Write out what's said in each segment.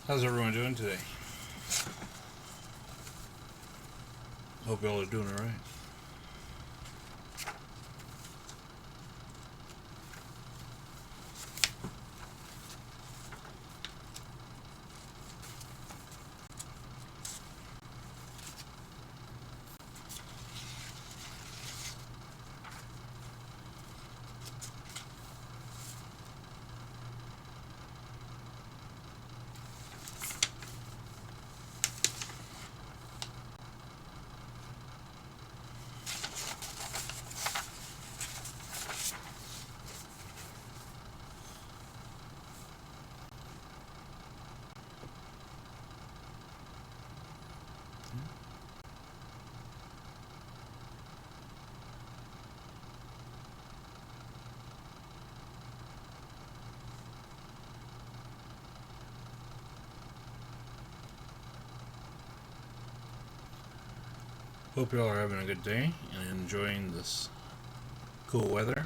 How's everyone doing today? Hope y'all are doing alright. Hope y'all are having a good day and enjoying this cool weather.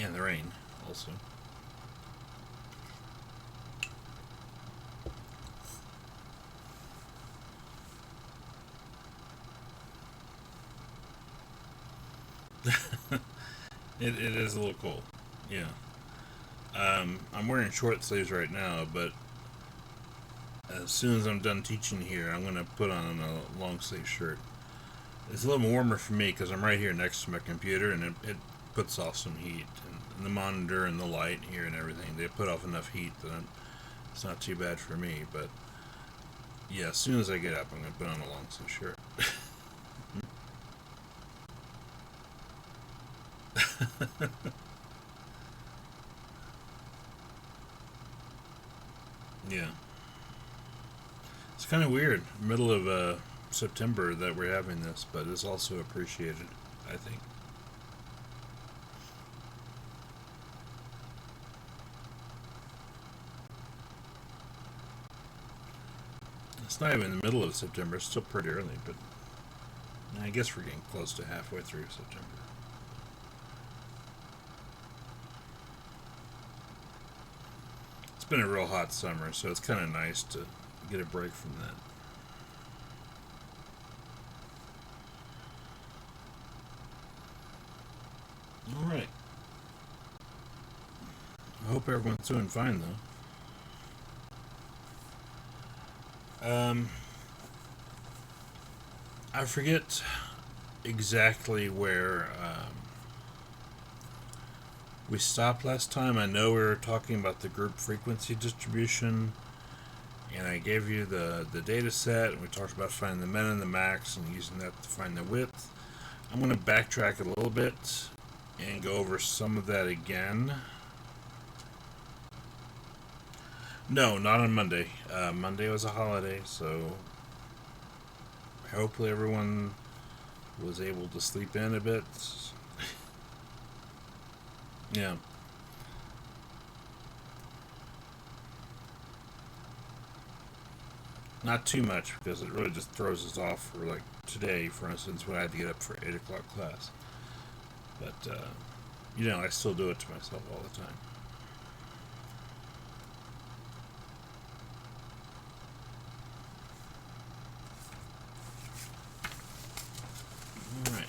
And the rain, also. It is a little cold. Yeah. I'm wearing short sleeves right now, but as soon as I'm done teaching here, I'm going to put on a long sleeve shirt. It's a little warmer for me because I'm right here next to my computer, and it puts off some heat. And the monitor and the light here and everything, they put off enough heat that it's not too bad for me. But yeah, as soon as I get up, I'm going to put on a long sleeve shirt. Yeah. It's kind of weird, middle of September, that we're having this, but it's also appreciated, I think. It's not even the middle of September, it's still pretty early, but I guess we're getting close to halfway through September. It's been a real hot summer, so it's kind of nice to get a break from that. All right. I hope everyone's doing fine, though. I forget exactly where we stopped last time. I know we were talking about the group frequency distribution, and I gave you the data set, and we talked about finding the min and the max and using that to find the width. I'm going to backtrack a little bit and go over some of that again. No, not on Monday. Monday was a holiday, so hopefully everyone was able to sleep in a bit. Yeah. Not too much, because it really just throws us off for, like, today, for instance, when I had to get up for 8 o'clock class. But, I still do it to myself all the time. Alright.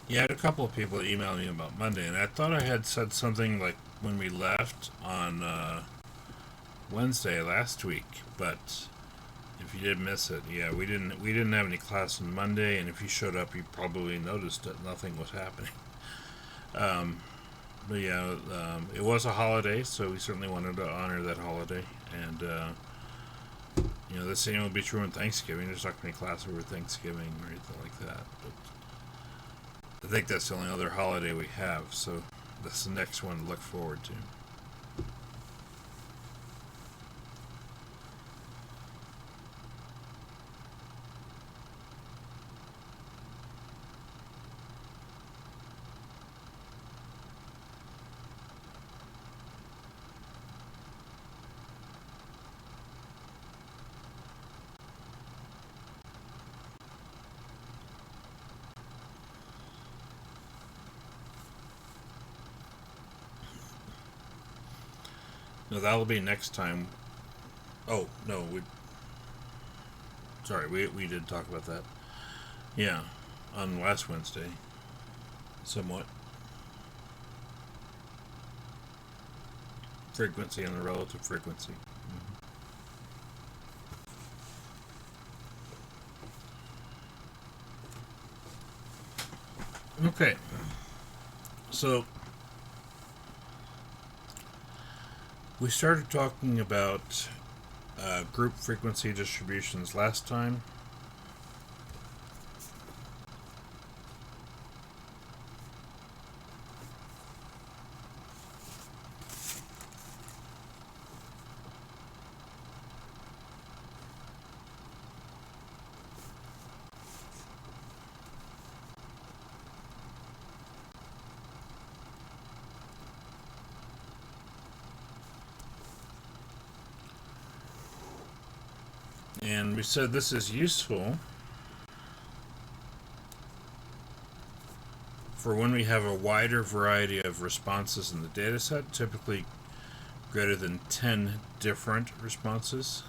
Yeah, I had a couple of people email me about Monday, and I thought I had said something like when we left on Wednesday last week, but if you did miss it, yeah, we didn't have any class on Monday, and if you showed up, you probably noticed that nothing was happening. Um, but yeah, it was a holiday, so we certainly wanted to honor that holiday, and the same will be true on Thanksgiving. There's not going to be class over Thanksgiving or anything like that, but I think that's the only other holiday we have, so that's the next one to look forward to. No, that'll be next time. Oh no, we did talk about that. Yeah, on last Wednesday, somewhat. Frequency and the relative frequency. Okay, so we started talking about group frequency distributions last time. And we said this is useful for when we have a wider variety of responses in the dataset, typically greater than 10 different responses.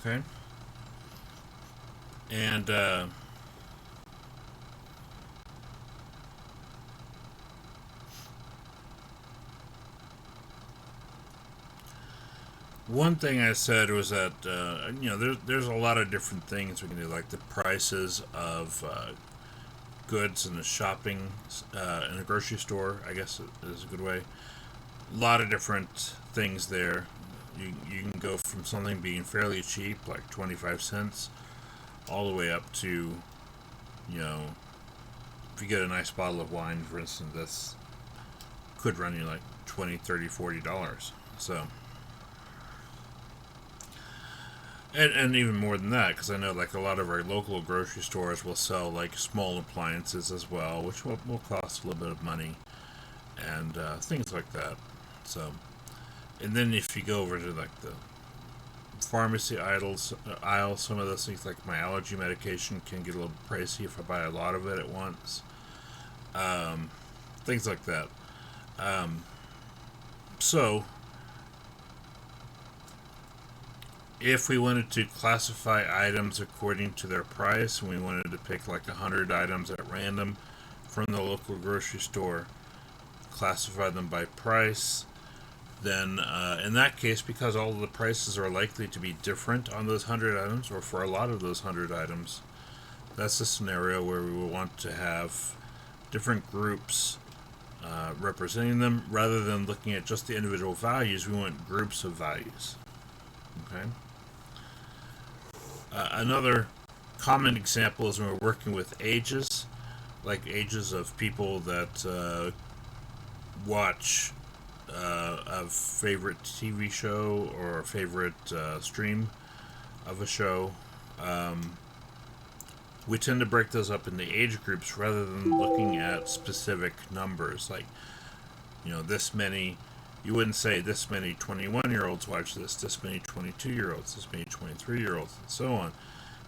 Okay. And one thing I said was that there's a lot of different things we can do, like the prices of goods in a shopping in a grocery store. I guess is a good way. A lot of different things there. You can go from something being fairly cheap, like 25 cents, all the way up to, you know, if you get a nice bottle of wine, for instance, that's could run you like 20, 30, $40. So, and even more than that, because I know like a lot of our local grocery stores will sell like small appliances as well, which will cost a little bit of money, and things like that. So, and then if you go over to like the pharmacy aisle, some of those things like my allergy medication can get a little pricey if I buy a lot of it at once. Um, Things like that. Um, so, if we wanted to classify items according to their price, and we wanted to pick like 100 items at random from the local grocery store, classify them by price, then in that case, because all of the prices are likely to be different on those 100 items, or for a lot of those 100 items, that's a scenario where we will want to have different groups representing them. Rather than looking at just the individual values, we want groups of values. Okay. Another common example is when we're working with ages, like ages of people that watch a favorite TV show or a favorite stream of a show. We tend to break those up into age groups rather than looking at specific numbers. Like, this many, you wouldn't say this many 21-year-olds watch this many 22-year-olds, this many 23-year-olds, and so on.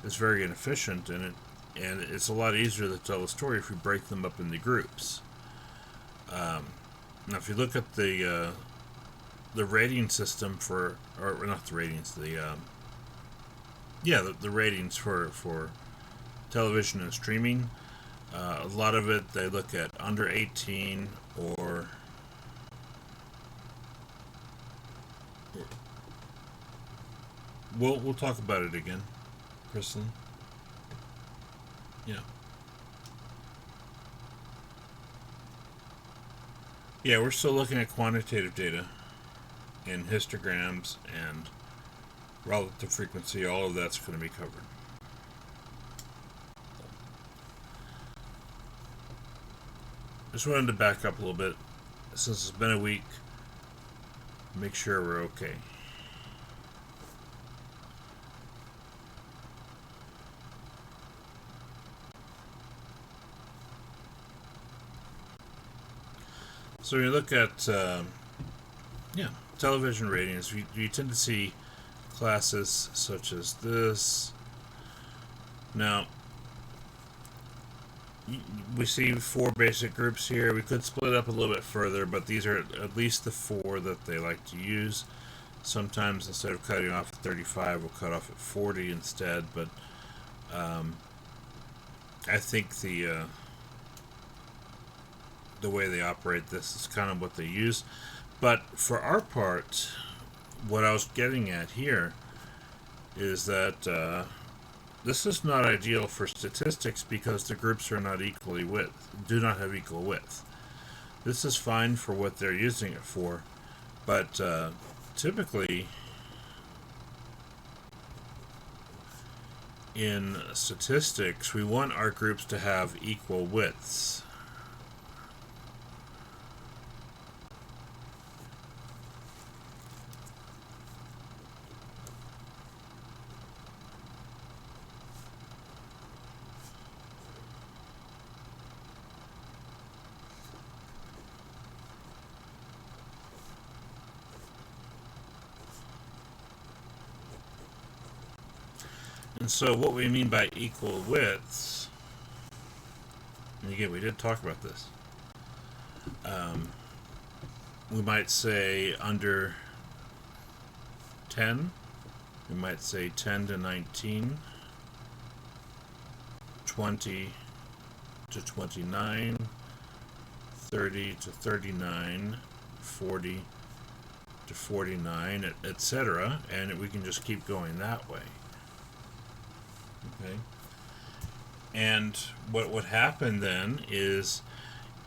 It's very inefficient, and it's a lot easier to tell a story if we break them up into groups. Now, if you look at the rating system for, or not the ratings, the ratings for television and streaming, a lot of it they look at under 18 or we'll talk about it again, Kristen. Yeah. Yeah, we're still looking at quantitative data and histograms and relative frequency. All of that's going to be covered. Just wanted to back up a little bit. since it's been a week, make sure we're okay. So when you look at television ratings, you tend to see classes such as this. Now, we see 4 basic groups here. We could split up a little bit further, but these are at least the 4 that they like to use. Sometimes instead of cutting off at 35, we'll cut off at 40 instead, but I think the way they operate this is kind of what they use. But for our part, what I was getting at here is that this is not ideal for statistics because the groups are not do not have equal width. This is fine for what they're using it for, but typically in statistics we want our groups to have equal widths. And so what we mean by equal widths, and again, we did talk about this. We might say under 10. We might say 10 to 19, 20 to 29, 30 to 39, 40 to 49, etc. And we can just keep going that way. Okay. And what would happen then is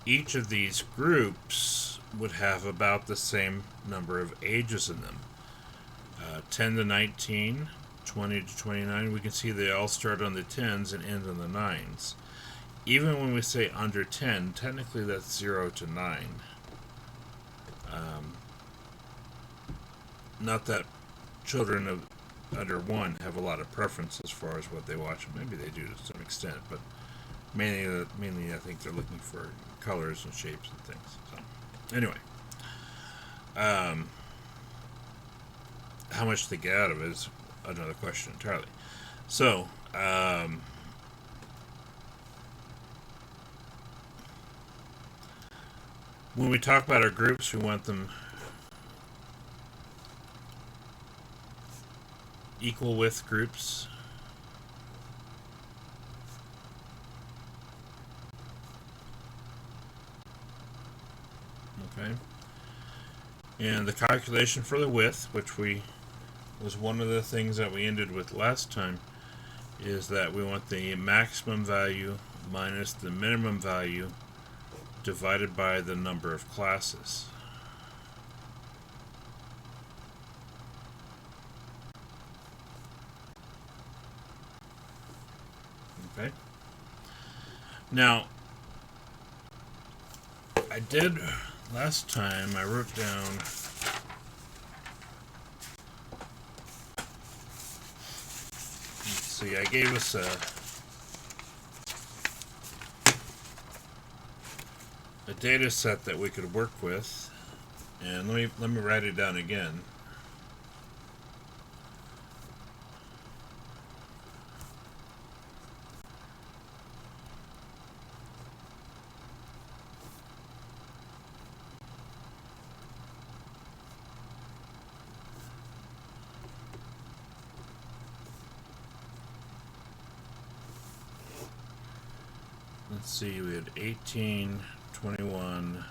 each of these groups would have about the same number of ages in them. 10 to 19, 20 to 29, we can see they all start on the 10s and end on the 9s. Even when we say under 10, technically that's 0 to 9. Not that children of under 1 have a lot of preference as far as what they watch. Maybe they do to some extent, but mainly I think they're looking for colors and shapes and things. So anyway, how much they get out of it is another question entirely. So when we talk about our groups, we want them equal width groups. Okay. And the calculation for the width, which was one of the things that we ended with last time, is that we want the maximum value minus the minimum value divided by the number of classes. Okay. Now, I did last time, I wrote down I gave us a data set that we could work with, and let me write it down again. Let's see, we had 18, 21,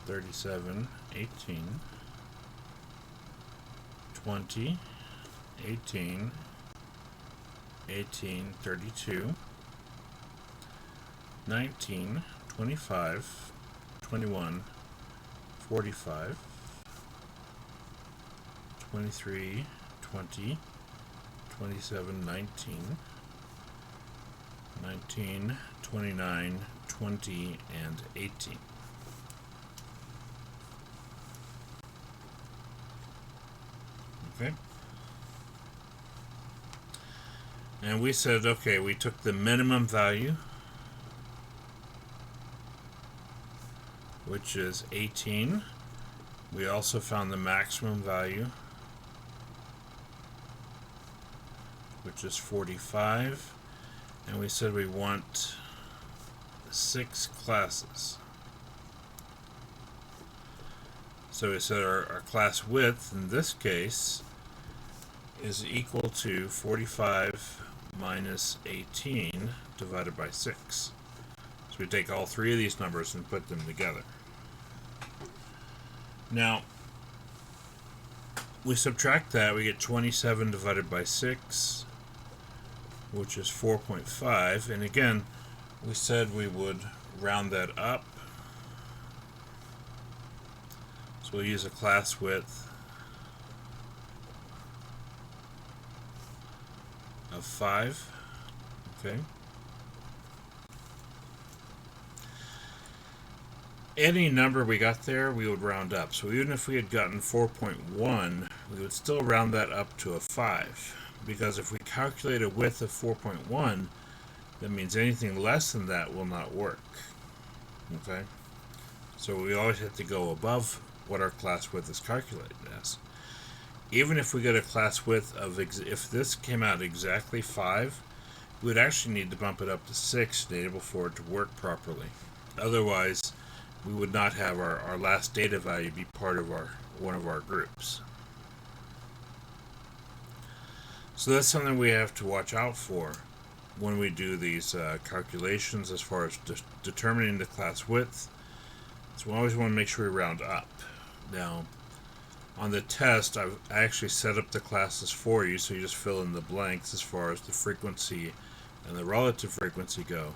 37, 18, 20, 18, 18, 32, 19, 25, 21, 45, 23, 20, 27, 19, 19, 29, 20, and 18. Okay. And we said, okay, we took the minimum value, which is 18. We also found the maximum value, which is 45. And we said we want 6 classes. So we said our class width, in this case, is equal to 45 minus 18 divided by 6. So we take all 3 of these numbers and put them together. Now, we subtract that, we get 27 divided by 6, which is 4.5. And again, we said we would round that up. So we'll use a class width of 5. Okay. Any number we got there, we would round up. So even if we had gotten 4.1, we would still round that up to a 5. Because if we calculate a width of 4.1, that means anything less than that will not work. Okay? So we always have to go above what our class width is calculated as. Even if we get a class width of, if this came out exactly 5, we would actually need to bump it up to 6 to enable for it to work properly. Otherwise, we would not have our last data value be part of one of our groups. So that's something we have to watch out for when we do these calculations as far as determining the class width. So we always want to make sure we round up. Now, on the test, I actually set up the classes for you, so you just fill in the blanks as far as the frequency and the relative frequency go.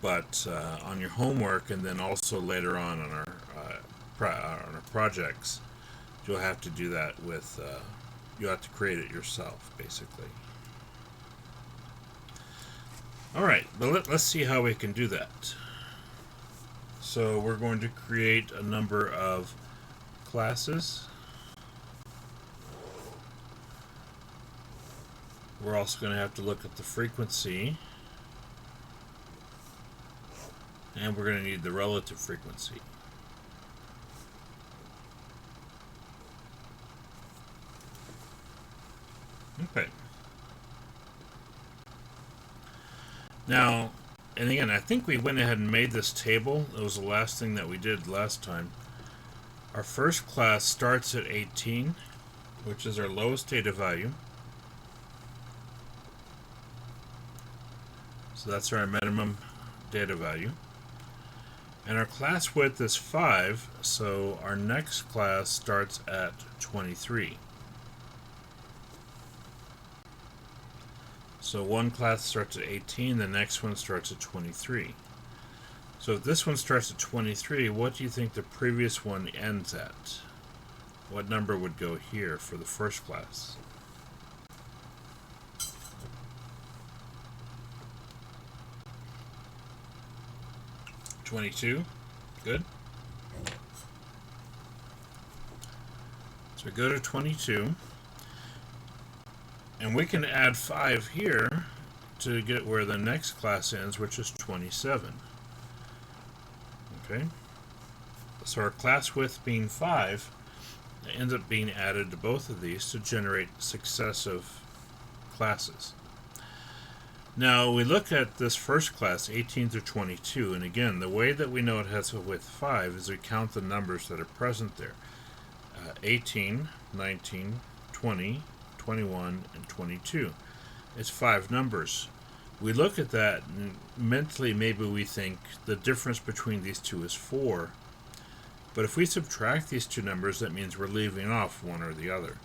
But on your homework, and then also later on our projects, you'll have to do that with, you'll have to create it yourself, basically. Alright, but let's see how we can do that. So we're going to create a number of classes. We're also going to have to look at the frequency. And we're going to need the relative frequency. Okay. Now, and again, I think we went ahead and made this table. It was the last thing that we did last time. Our first class starts at 18, which is our lowest data value. So that's our minimum data value. And our class width is 5, so our next class starts at 23. So one class starts at 18, the next one starts at 23. So if this one starts at 23, what do you think the previous one ends at? What number would go here for the first class? $22. Good. So we go to 22. And we can add 5 here to get where the next class ends, which is 27. Okay. So our class width being 5 ends up being added to both of these to generate successive classes. Now we look at this first class, 18 through 22, and again, the way that we know it has a width 5 is we count the numbers that are present there. 18, 19, 20, 21, and 22. It's 5 numbers. We look at that, and mentally maybe we think the difference between these two is 4. But if we subtract these two numbers, that means we're leaving off one or the other.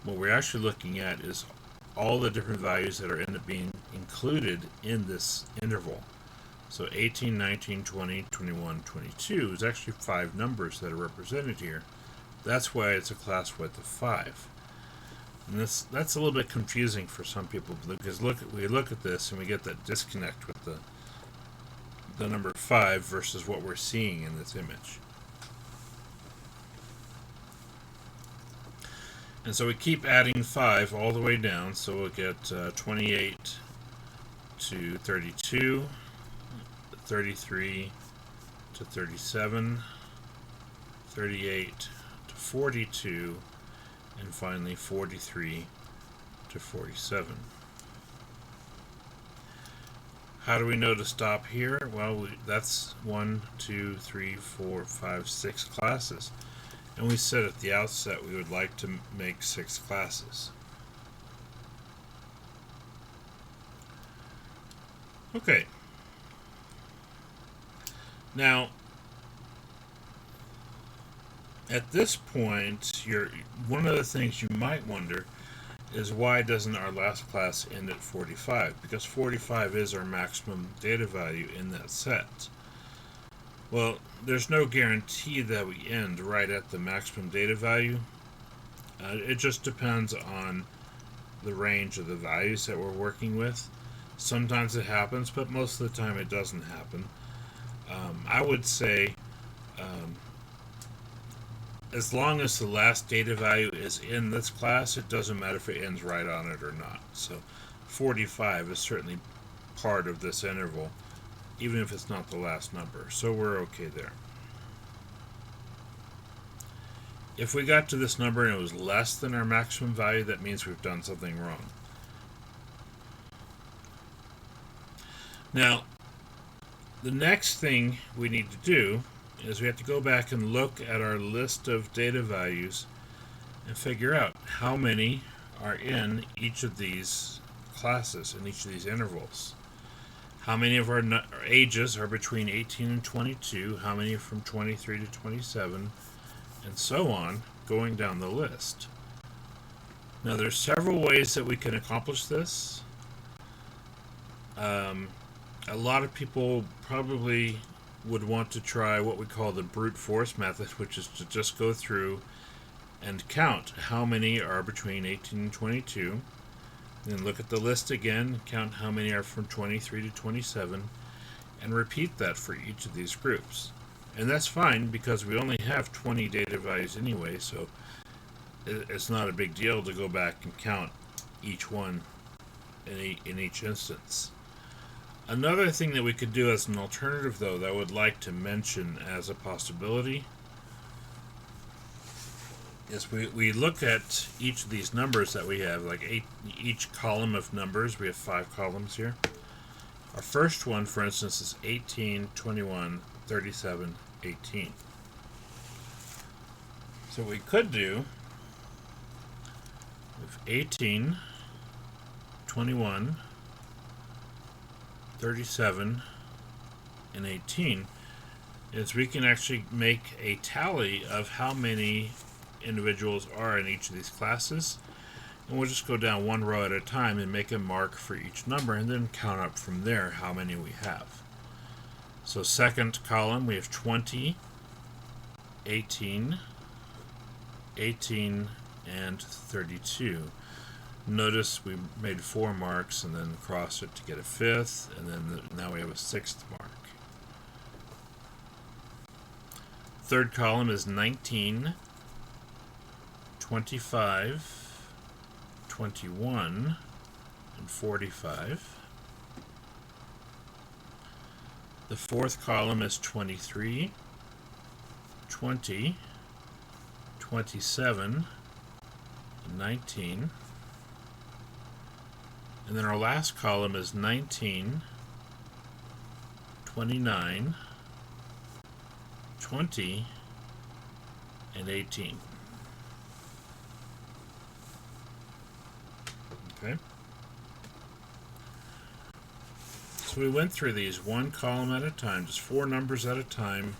What we're actually looking at is all the different values that are end up being included in this interval. So 18, 19, 20, 21, 22 is actually 5 numbers that are represented here. That's why it's a class width of 5. And that's a little bit confusing for some people, because we look at this and we get that disconnect with the number 5 versus what we're seeing in this image. And so we keep adding 5 all the way down, so we'll get 28 to 32, 33 to 37, 38 to 42, and finally 43 to 47. How do we know to stop here? Well, that's 1, 2, 3, 4, 5, 6 classes. And we said at the outset we would like to make 6 classes. Okay. Now, at this point, one of the things you might wonder is why doesn't our last class end at 45? Because 45 is our maximum data value in that set. Well, there's no guarantee that we end right at the maximum data value. It just depends on the range of the values that we're working with. Sometimes it happens, but most of the time it doesn't happen. I would say as long as the last data value is in this class, it doesn't matter if it ends right on it or not. So 45 is certainly part of this interval, even if it's not the last number. So we're okay there. If we got to this number and it was less than our maximum value, that means we've done something wrong. Now, the next thing we need to do is we have to go back and look at our list of data values and figure out how many are in each of these classes, in each of these intervals. How many of our ages are between 18 and 22, how many are from 23 to 27, and so on, going down the list. Now there's several ways that we can accomplish this. A lot of people probably would want to try what we call the brute force method, which is to just go through and count how many are between 18 and 22, then look at the list again, count how many are from 23 to 27, and repeat that for each of these groups. And that's fine because we only have 20 data values anyway, so it's not a big deal to go back and count each one in each instance. Another thing that we could do as an alternative, though, that I would like to mention as a possibility is we look at each of these numbers that we have, like each column of numbers. We have 5 columns here. Our first one, for instance, is 18, 21, 37, 18. So we could do with 18, 21, 37, and 18 is we can actually make a tally of how many individuals are in each of these classes, and we'll just go down one row at a time and make a mark for each number and then count up from there how many we have. So second column we have 20, 18, 18, and 32. Notice we made 4 marks and then crossed it to get a 5th, and then now we have a 6th mark. Third column is 19, 25, 21, and 45. The fourth column is 23, 20, 27, and 19. And then our last column is 19, 29, 20, and 18. Okay. So we went through these one column at a time, just 4 numbers at a time,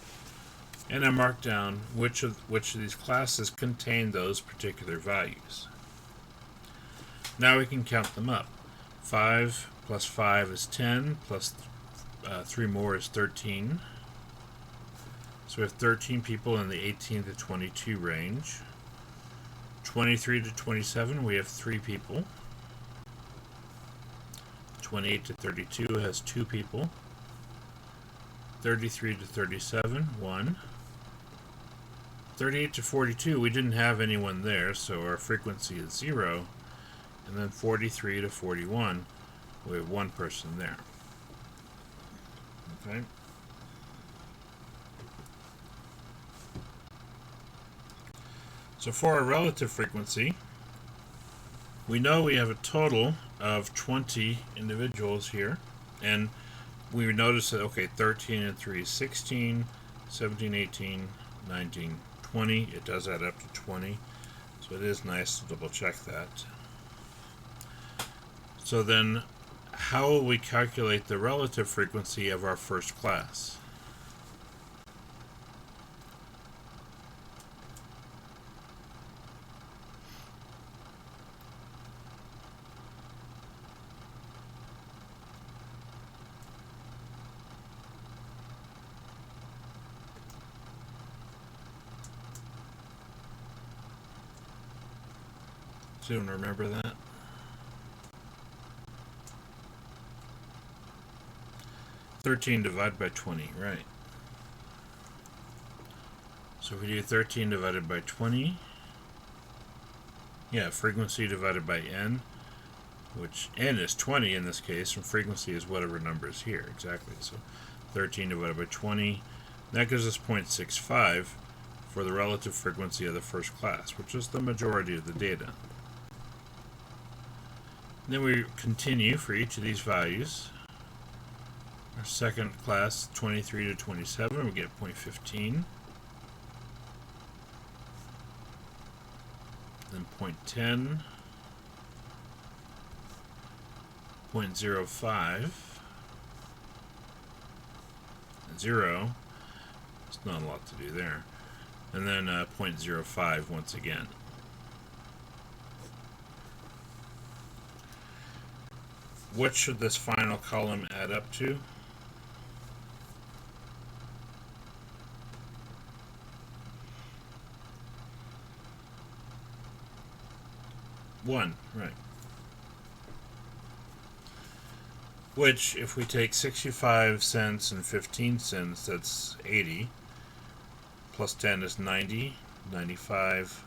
and I marked down which of these classes contain those particular values. Now we can count them up. 5 plus 5 is 10, plus 3 more is 13. So we have 13 people in the 18 to 22 range. 23 to 27, we have 3 people. 28 to 32 has 2 people. 33 to 37, 1. 38 to 42, we didn't have anyone there, so our frequency is 0. And then 43 to 41, we have one person there. Okay. So for our relative frequency, we know we have a total of 20 individuals here. And we notice that, okay, 13 and 3 is 16, 17, 18, 19, 20. It does add up to 20. So it is nice to double check that. So then, how will we calculate the relative frequency of our first class? Does anyone remember that? $13 divided by 20, right. So if we do 13 divided by 20, yeah, frequency divided by n, which n is 20 in this case, and frequency is whatever number is here, exactly. So 13 divided by 20, that gives us 0.65 for the relative frequency of the first class, which is the majority of the data. Then we continue for each of these values. Our second class, 23 to 27, we get 0.15. Then 0.10, 0.05, 0. It's not a lot to do there. And then 0.05 once again. What should this final column add up to? 1, right. Which, if we take 65 cents and 15 cents, that's 80. Plus 10 is 90, 95,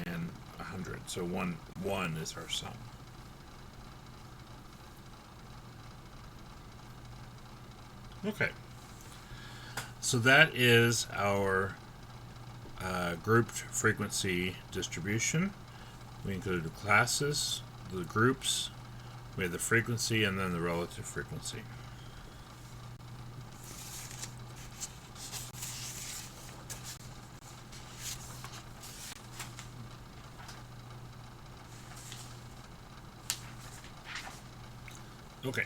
and 100. So 1 is our sum. Okay. So that is our grouped frequency distribution. We included the classes, the groups, we have the frequency, and then the relative frequency. Okay.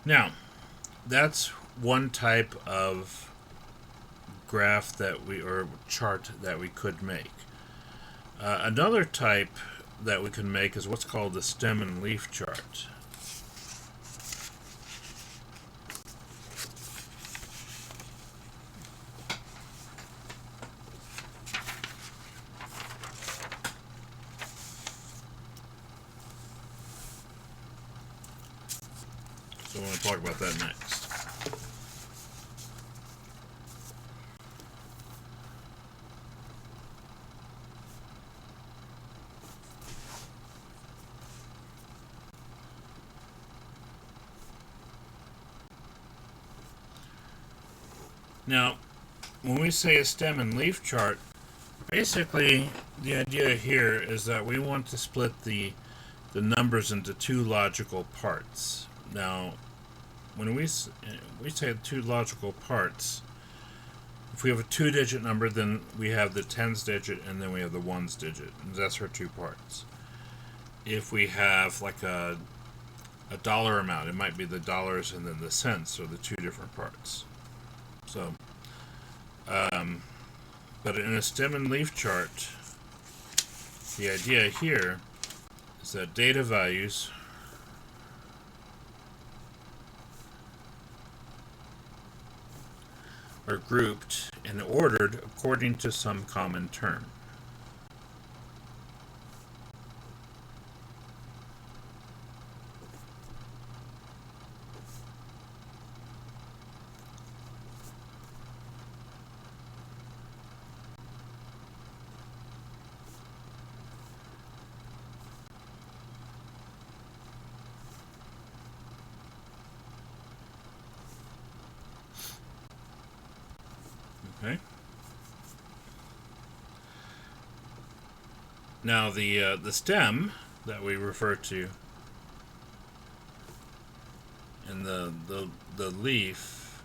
Now, that's one type of graph that or chart that we could make. Another type that we can make is what's called the stem and leaf chart. So I want to talk about that next. Now, when we say a stem and leaf chart, basically the idea here is that we want to split the numbers into two logical parts. Now, when we say two logical parts, if we have a 2-digit number, then we have the tens digit and then we have the ones digit, and that's our two parts. If we have like a dollar amount, it might be the dollars and then the cents, or the two different parts. So, but in a stem and leaf chart, the idea here is that data values are grouped and ordered according to some common term. Okay. Now the stem that we refer to and the leaf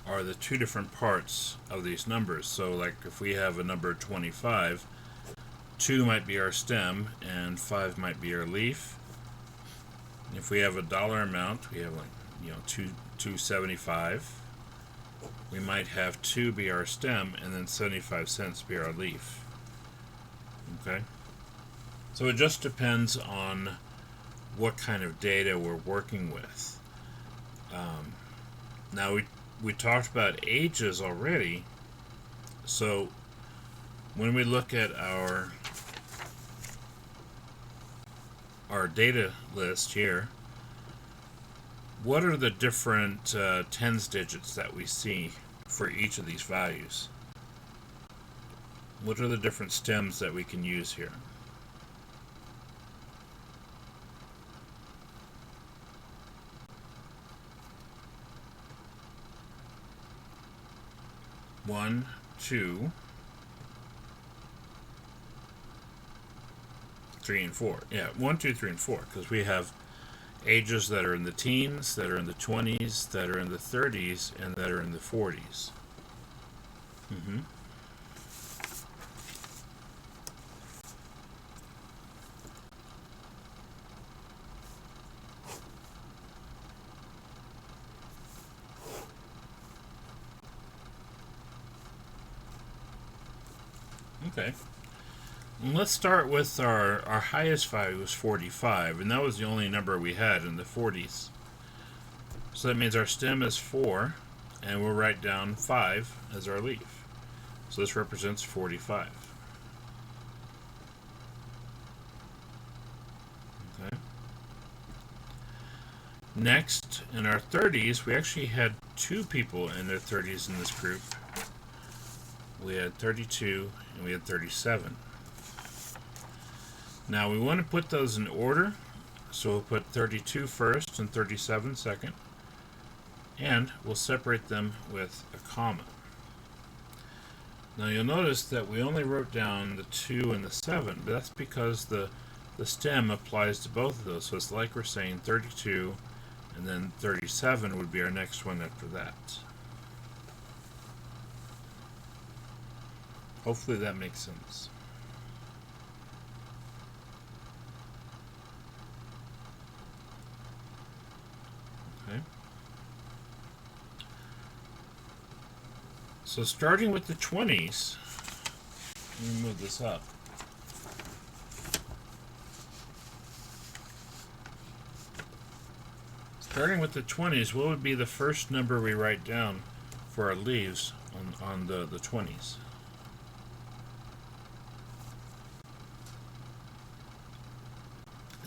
are the two different parts of these numbers. So like if we have a number 25, 2 might be our stem and 5 might be our leaf. If we have a dollar amount, we have like, you know, 275. We might have 2 be our stem and then 75 cents be our leaf. Okay? So it just depends on what kind of data we're working with. Now we talked about ages already, so when we look at our data list here, what are the different tens digits that we see for each of these values? What are the different stems that we can use here? One, 2, 3, and 4. Yeah, 1, 2, 3, and 4, because we have ages that are in the teens, that are in the 20s, that are in the 30s, and that are in the 40s. Mm-hmm. Okay. And let's start with our highest value was 45, and that was the only number we had in the 40s. So that means our stem is 4, and we'll write down 5 as our leaf. So this represents 45. Okay. Next, in our 30s, we actually had 2 people in their 30s in this group. We had 32 and we had 37. Now we want to put those in order, so we'll put 32 first and 37 second, and we'll separate them with a comma. Now you'll notice that we only wrote down the 2 and the 7, but that's because the stem applies to both of those, so it's like we're saying 32 and then 37 would be our next one after that. Hopefully that makes sense. Okay. So starting with the 20s, let me move this up. Starting with the 20s, what would be the first number we write down for our leaves on the 20s?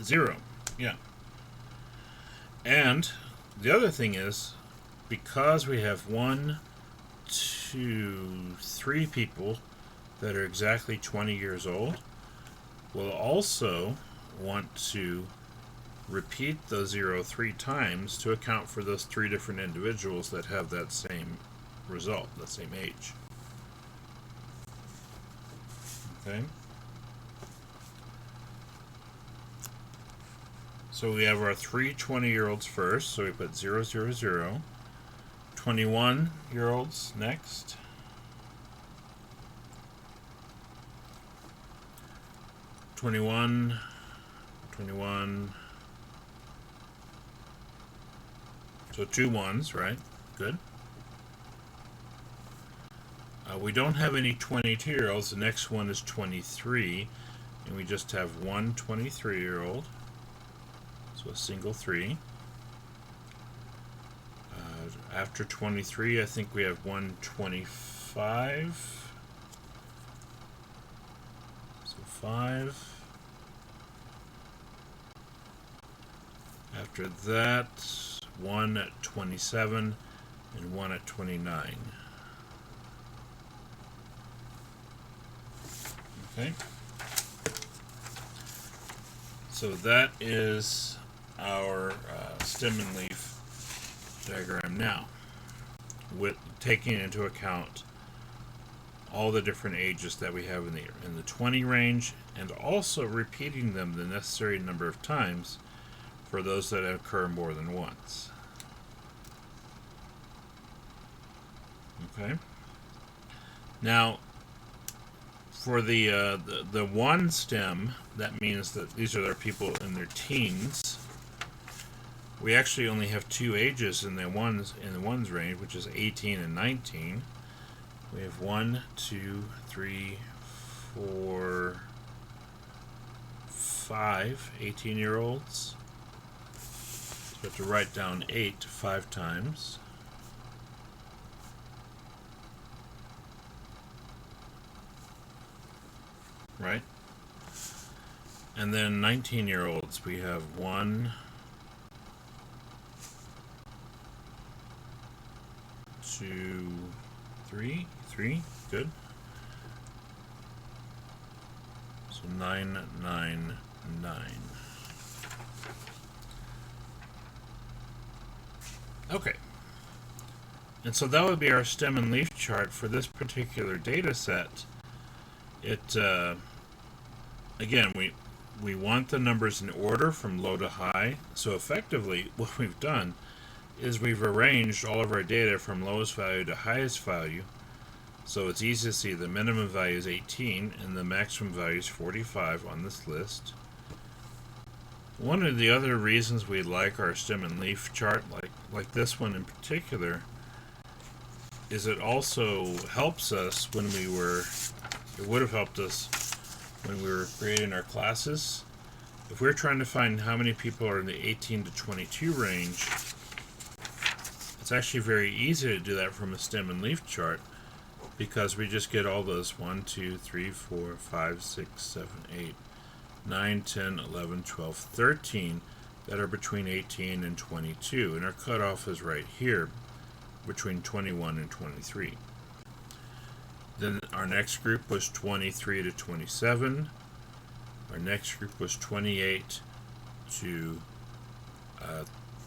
Zero. Yeah. And the other thing is, because we have 1, 2, 3 people that are exactly 20 years old, we'll also want to repeat the 0 3 times to account for those 3 different individuals that have that same result, that same age. Okay? So we have our 3 20-year-olds first, so we put 0, 0, 0. 21-year-olds next. 21, 21. So 2 1s, right? Good. We don't have any 22-year-olds. The next one is 23, and we just have 1 23-year-old. So a single 3. After 23, I think we have 1 25. So 5. After that, 1 at 27 and 1 at 29. Okay. So that is our stem and leaf diagram now, with taking into account all the different ages that we have in the 20 range, and also repeating them the necessary number of times for those that occur more than once. Okay. Now, for the one stem, that means that these are their people in their teens. We actually only have two ages in the ones range, which is 18 and 19. We have 1, 2, 3, 4, 5 18-year-olds. So we have to write down 8 5 times. Right? And then 19-year-olds, we have 1, 2, 3, good. So 9, 9, 9. Okay. And so that would be our stem and leaf chart for this particular data set. It again, we want the numbers in order from low to high. So effectively, what we've done is we've arranged all of our data from lowest value to highest value. So it's easy to see the minimum value is 18 and the maximum value is 45 on this list. One of the other reasons we like our stem and leaf chart, like this one in particular, is it also helps us it would have helped us when we were creating our classes. If we're trying to find how many people are in the 18 to 22 range, it's actually very easy to do that from a stem and leaf chart, because we just get all those 1, 2, 3, 4, 5, 6, 7, 8, 9, 10, 11, 12, 13 that are between 18 and 22, and our cutoff is right here between 21 and 23. Then our next group was 23 to 27. Our next group was 28 to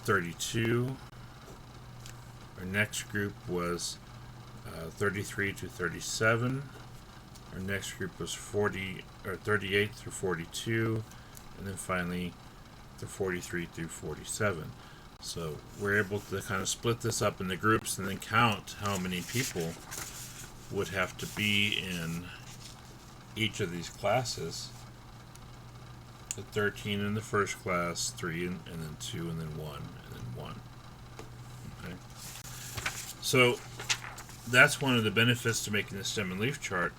32. Our next group was 33 to 37. Our next group was 38 through 42, and then finally the 43 through 47. So we're able to kind of split this up into groups and then count how many people would have to be in each of these classes. The 13 in the first class, 3 and then 2 and then 1 and then 1. Okay. So that's one of the benefits to making the stem and leaf chart,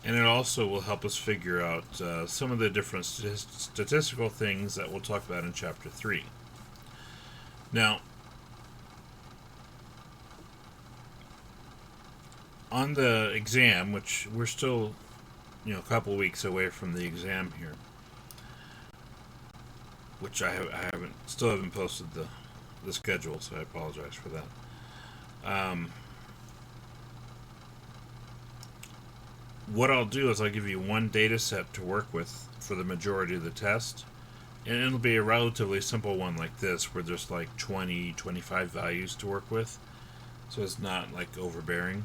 and it also will help us figure out some of the different statistical things that we'll talk about in chapter 3. Now, on the exam, which we're still, a couple weeks away from the exam here, which I still haven't posted the schedule, so I apologize for that. What I'll do is I'll give you one data set to work with for the majority of the test, and it'll be a relatively simple one like this, where there's like 20, 25 values to work with, so it's not like overbearing.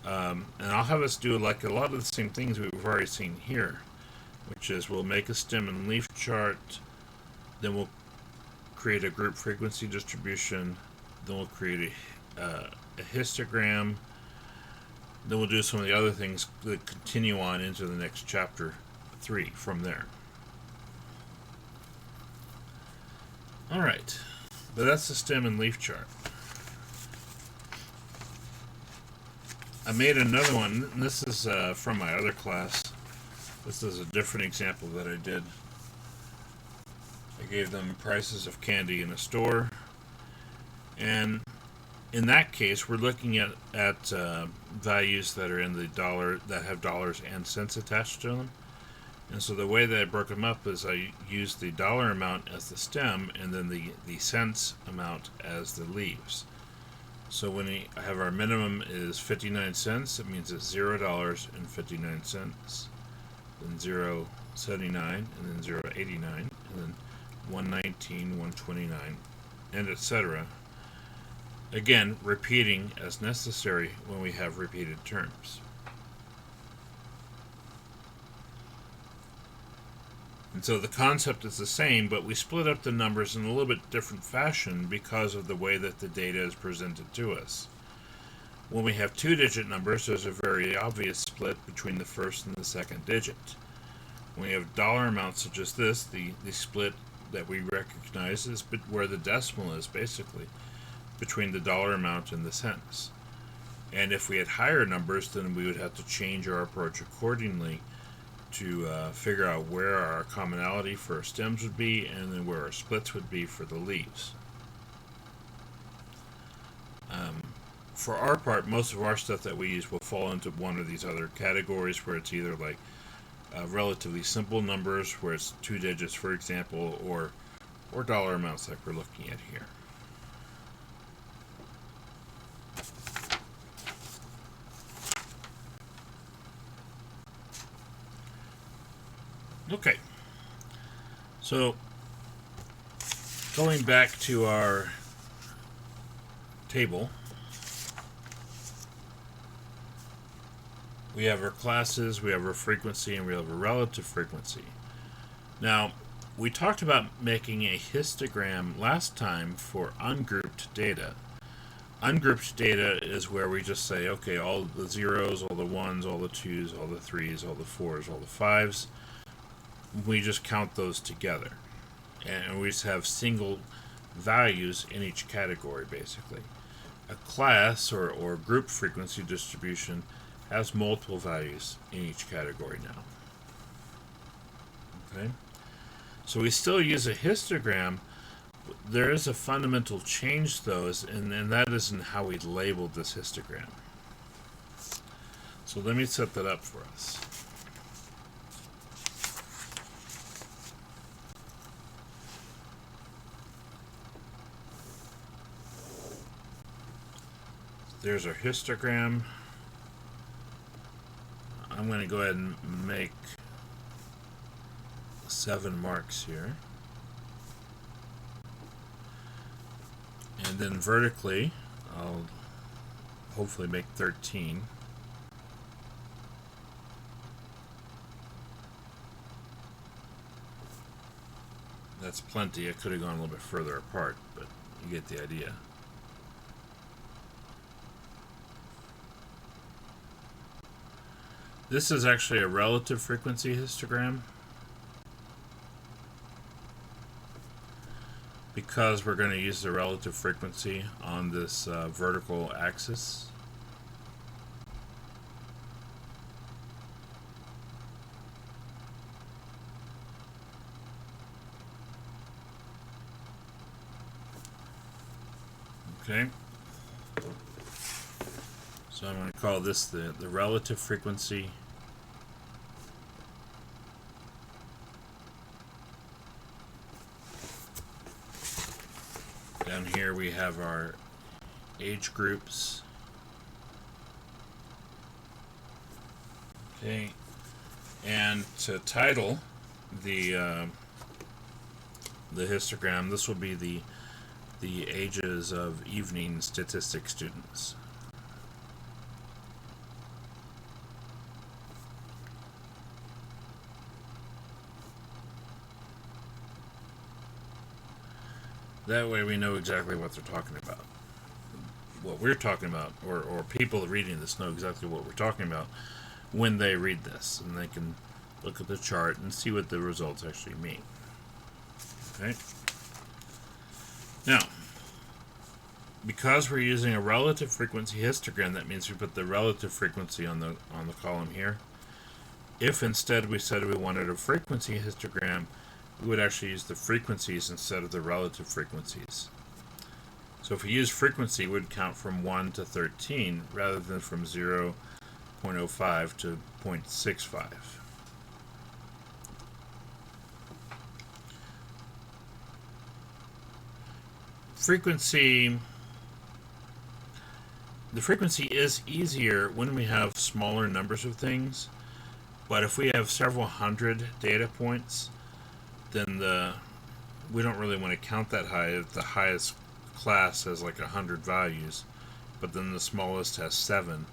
And I'll have us do like a lot of the same things we've already seen here, which is we'll make a stem and leaf chart, then we'll create a group frequency distribution, then we'll create a histogram, then we'll do some of the other things that continue on into the next chapter 3 from there. Alright, but that's the stem and leaf chart. I made another one, and this is from my other class. This is a different example that I did. I gave them prices of candy in a store, and in that case we're looking at values that are in the dollar, that have dollars and cents attached to them. And so the way that I broke them up is I used the dollar amount as the stem and then the cents amount as the leaves. So when we have our minimum is 59 cents, it means it's $0.59, then 0.79, and then 0.89, and then 119, 129, and etc. Again, repeating as necessary when we have repeated terms. And so the concept is the same, but we split up the numbers in a little bit different fashion because of the way that the data is presented to us. When we have two-digit numbers, there's a very obvious split between the first and the second digit. When we have dollar amounts such as this, the split that we recognize is where the decimal is, basically, between the dollar amount and the cents. And if we had higher numbers, then we would have to change our approach accordingly to figure out where our commonality for our stems would be, and then where our splits would be for the leaves. For our part, most of our stuff that we use will fall into one of these other categories, where it's either like relatively simple numbers, where it's two digits, for example, or dollar amounts like we're looking at here. Okay, so going back to our table, we have our classes, we have our frequency, and we have a relative frequency. Now, we talked about making a histogram last time for ungrouped data. Ungrouped data is where we just say, okay, all the zeros, all the ones, all the twos, all the threes, all the fours, all the fives, we just count those together. And we just have single values in each category, basically. A class or group frequency distribution has multiple values in each category now. Okay? So we still use a histogram. There is a fundamental change, though, and that is in how we labeled this histogram. So let me set that up for us. There's our histogram. I'm going to go ahead and make 7 marks here. And then vertically, I'll hopefully make 13. That's plenty. I could have gone a little bit further apart, but you get the idea. This is actually a relative frequency histogram, because we're going to use the relative frequency on this vertical axis. Okay. So I'm going to call this the relative frequency. Down here we have our age groups. Okay. And to title the histogram, this will be the ages of evening statistics students. That way we know exactly what they're talking about. What we're talking about, or people reading this know exactly what we're talking about when they read this, and they can look at the chart and see what the results actually mean. Okay? Now, because we're using a relative frequency histogram, that means we put the relative frequency on the column here. If instead we said we wanted a frequency histogram, we would actually use the frequencies instead of the relative frequencies. So if we use frequency, we would count from 1 to 13 rather than from 0.05 to 0.65. The frequency is easier when we have smaller numbers of things, but if we have several hundred data points, then we don't really want to count that high. If the highest class has like 100 values, but then the smallest has 7,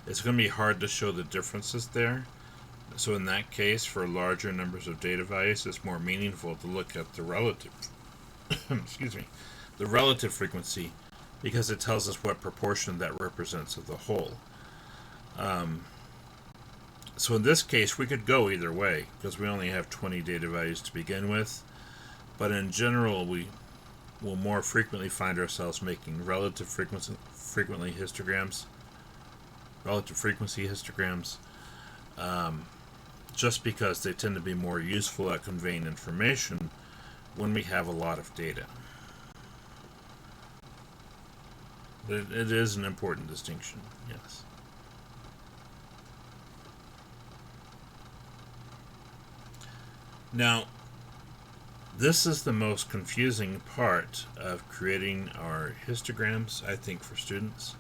it's going to be hard to show the differences there. So in that case, for larger numbers of data values, it's more meaningful to look at the relative, excuse me, the relative frequency, because it tells us what proportion that represents of the whole. So in this case, we could go either way, because we only have 20 data values to begin with. But in general, we will more frequently find ourselves making relative frequency histograms, just because they tend to be more useful at conveying information when we have a lot of data. It is an important distinction, yes. Now, this is the most confusing part of creating our histograms, I think, for students.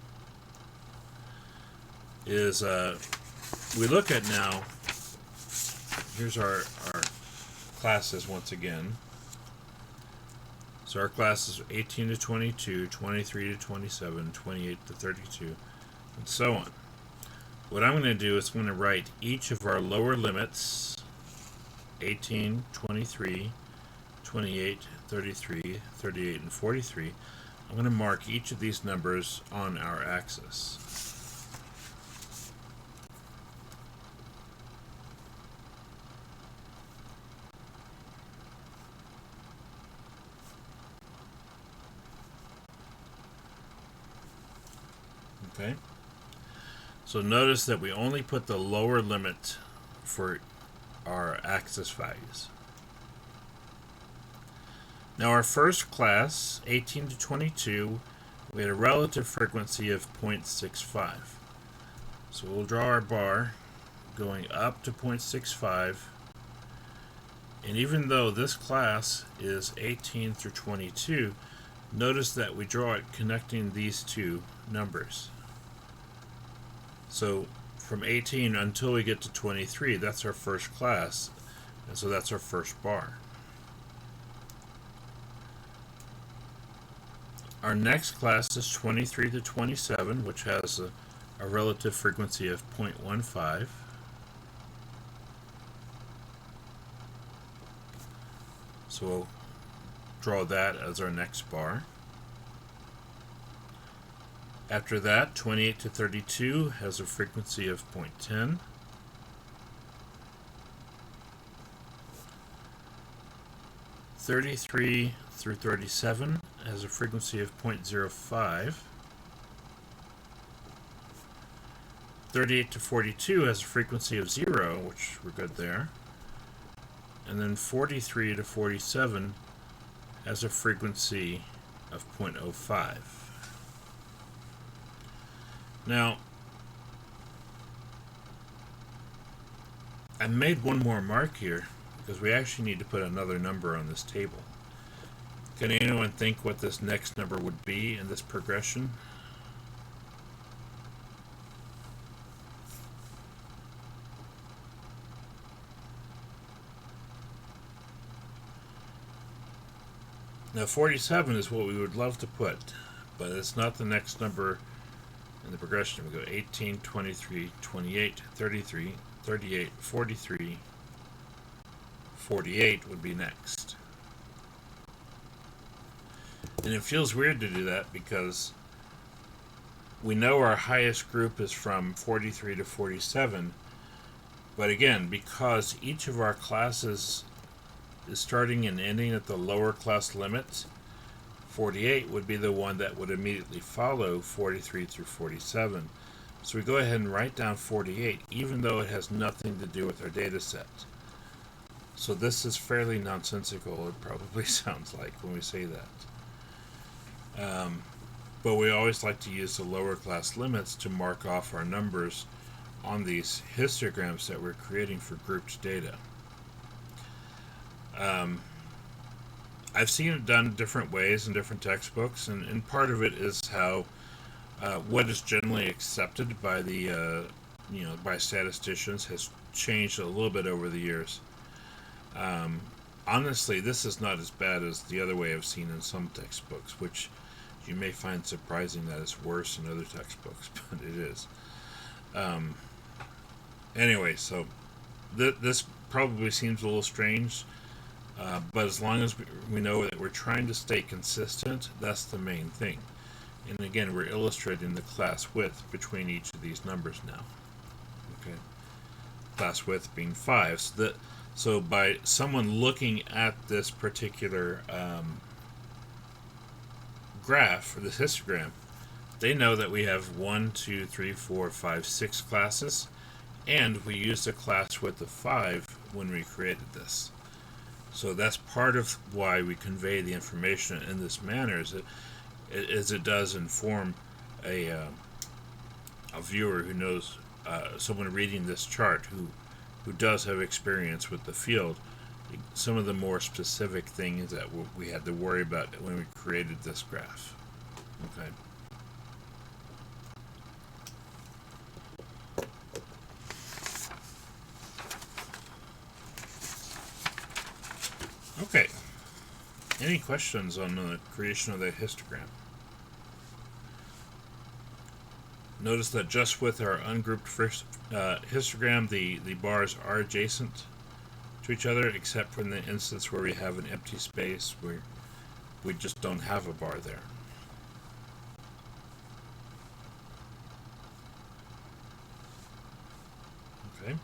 Is we look at now, here's our classes once again. So our classes are 18 to 22, 23 to 27, 28 to 32, and so on. What I'm going to do is I'm going to write each of our lower limits, 18, 23, 28, 33, 38, and 43. I'm going to mark each of these numbers on our axis. Okay? So notice that we only put the lower limit for our axis values. Now our first class, 18 to 22, we had a relative frequency of 0.65. So we'll draw our bar going up to 0.65. And even though this class is 18 through 22, notice that we draw it connecting these two numbers. So from 18 until we get to 23, that's our first class, and so that's our first bar. Our next class is 23 to 27, which has a relative frequency of 0.15. So we'll draw that as our next bar. After that, 28 to 32 has a frequency of 0.10. (33 through 37 has a frequency of 0.05. 38 to 42 has a frequency of 0, which we're good there. And then 43 to 47 has a frequency of 0.05. Now, I made one more mark here because we actually need to put another number on this table. Can anyone think what this next number would be in this progression? Now 47 is what we would love to put, but it's not the next number in the progression. We go 18, 23, 28, 33, 38, 43, 48 would be next. And it feels weird to do that because we know our highest group is from 43 to 47, but again, because each of our classes is starting and ending at the lower class limit, 48 would be the one that would immediately follow 43 through 47. So we go ahead and write down 48, even though it has nothing to do with our data set. So this is fairly nonsensical, it probably sounds like when we say that. But we always like to use the lower class limits to mark off our numbers on these histograms that we're creating for grouped data. I've seen it done different ways in different textbooks, and part of it is how what is generally accepted by the by statisticians has changed a little bit over the years. Honestly, this is not as bad as the other way I've seen in some textbooks, which you may find surprising that it's worse in other textbooks, but it is. Anyway, so this probably seems a little strange, but as long as we know that we're trying to stay consistent, that's the main thing. And again, we're illustrating the class width between each of these numbers now. Okay, class width being 5. So by someone looking at this particular graph or this histogram, they know that we have 1, 2, 3, 4, 5, 6 classes, and we used a class width of 5 when we created this. So that's part of why we convey the information in this manner, is it does inform a viewer who knows, someone reading this chart who does have experience with the field, some of the more specific things that we had to worry about when we created this graph. Okay. Okay. Any questions on the creation of the histogram? Notice that just with our ungrouped first histogram, the bars are adjacent to each other, except for in the instance where we have an empty space where we just don't have a bar there. Okay.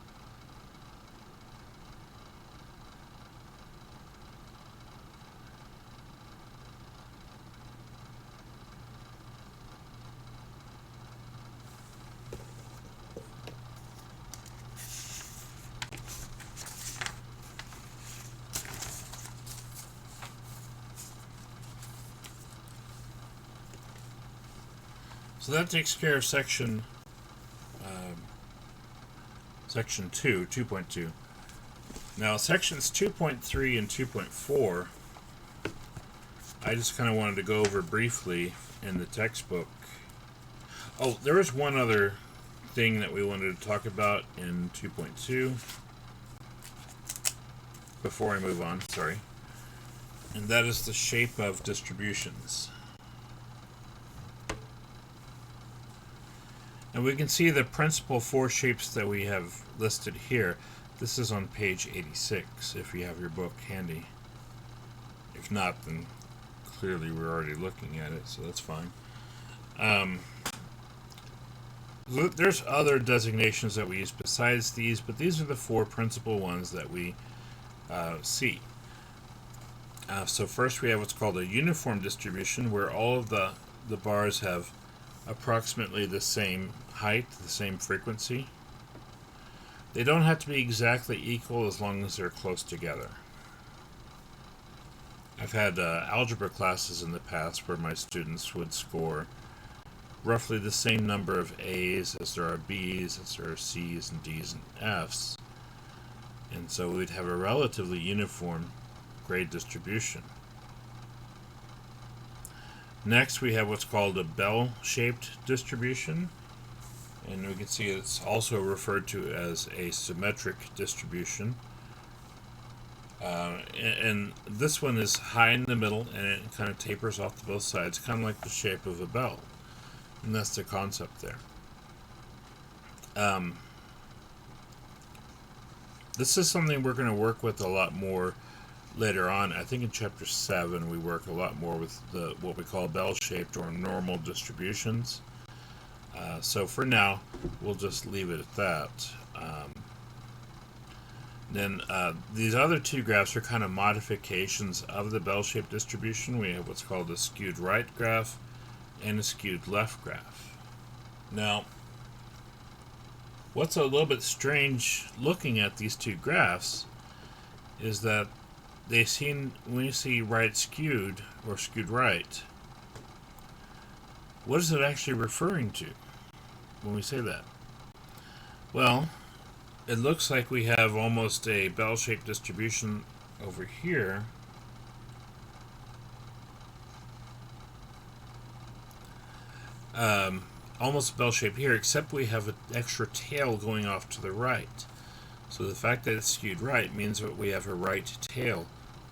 So that takes care of section 2, 2.2. Now sections 2.3 and 2.4, I just kind of wanted to go over briefly in the textbook. Oh, there was one other thing that we wanted to talk about in 2.2 before I move on, sorry. And that is the shape of distributions. And we can see the principal 4 shapes that we have listed here. This is on page 86, if you have your book handy. If not, then clearly we're already looking at it, so that's fine. There's other designations that we use besides these, but these are the 4 principal ones that we see. So first we have what's called a uniform distribution, where all of the bars have approximately the same height, the same frequency. They don't have to be exactly equal as long as they're close together. I've had algebra classes in the past where my students would score roughly the same number of A's as there are B's, as there are C's and D's and F's. And so we'd have a relatively uniform grade distribution. Next, we have what's called a bell-shaped distribution, and we can see it's also referred to as a symmetric distribution. And this one is high in the middle, and it kind of tapers off to both sides, kind of like the shape of a bell. And that's the concept there. This is something we're going to work with a lot more later on. I think in chapter 7 we work a lot more with what we call bell-shaped or normal distributions. So for now, we'll just leave it at that. Then these other 2 graphs are kind of modifications of the bell-shaped distribution. We have what's called a skewed right graph and a skewed left graph. Now, what's a little bit strange looking at these 2 graphs is that they seem, when you see right skewed or skewed right, what is it actually referring to when we say that? Well, it looks like we have almost a bell-shaped distribution over here. Almost bell-shaped here, except we have an extra tail going off to the right. So the fact that it's skewed right means that we have a right tail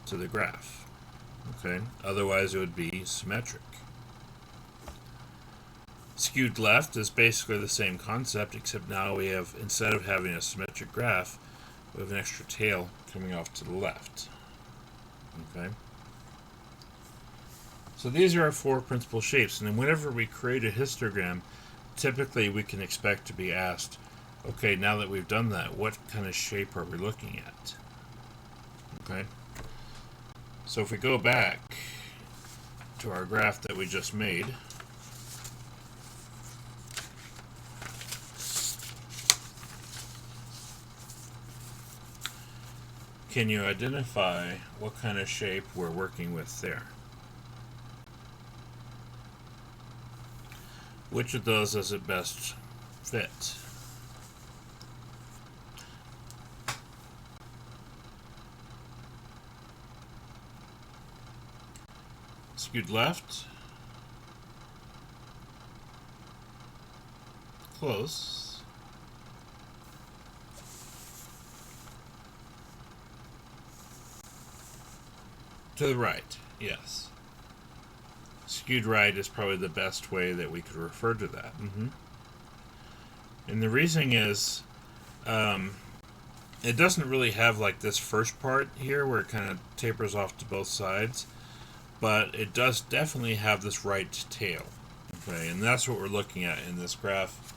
to the graph. Okay, otherwise it would be symmetric. Skewed left is basically the same concept, except now we have, instead of having a symmetric graph, We have an extra tail coming off to the left. Okay. So these are our four principal shapes, and then whenever we create a histogram, typically we can expect to be asked, okay, now that we've done that, what kind of shape are we looking at? Okay. So if we go back to our graph that we just made, can you identify what kind of shape we're working with there? Which of those does it best fit? Skewed left. Close. To the right, yes. Skewed right is probably the best way that we could refer to that. And the reasoning is, it doesn't really have like this first part here where it kind of tapers off to both sides, but it does definitely have this right tail. Okay, and that's what we're looking at in this graph.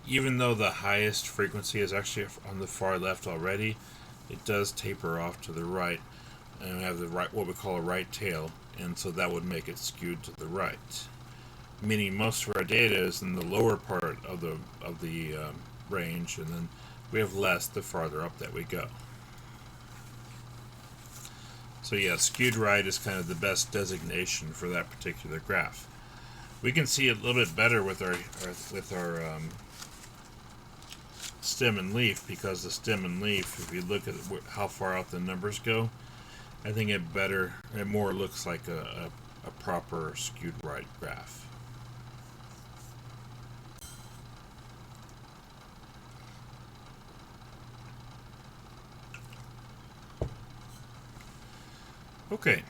Even though the highest frequency is actually on the far left already, it does taper off to the right, and we have the right, what we call a right tail, and so that would make it skewed to the right. Meaning most of our data is in the lower part of the range, and then we have less the farther up that we go. So yeah, skewed right is kind of the best designation for that particular graph. We can see it a little bit better with our stem and leaf, because the stem and leaf, if you look at how far out the numbers go, I think it more looks like a proper skewed right graph. Okay,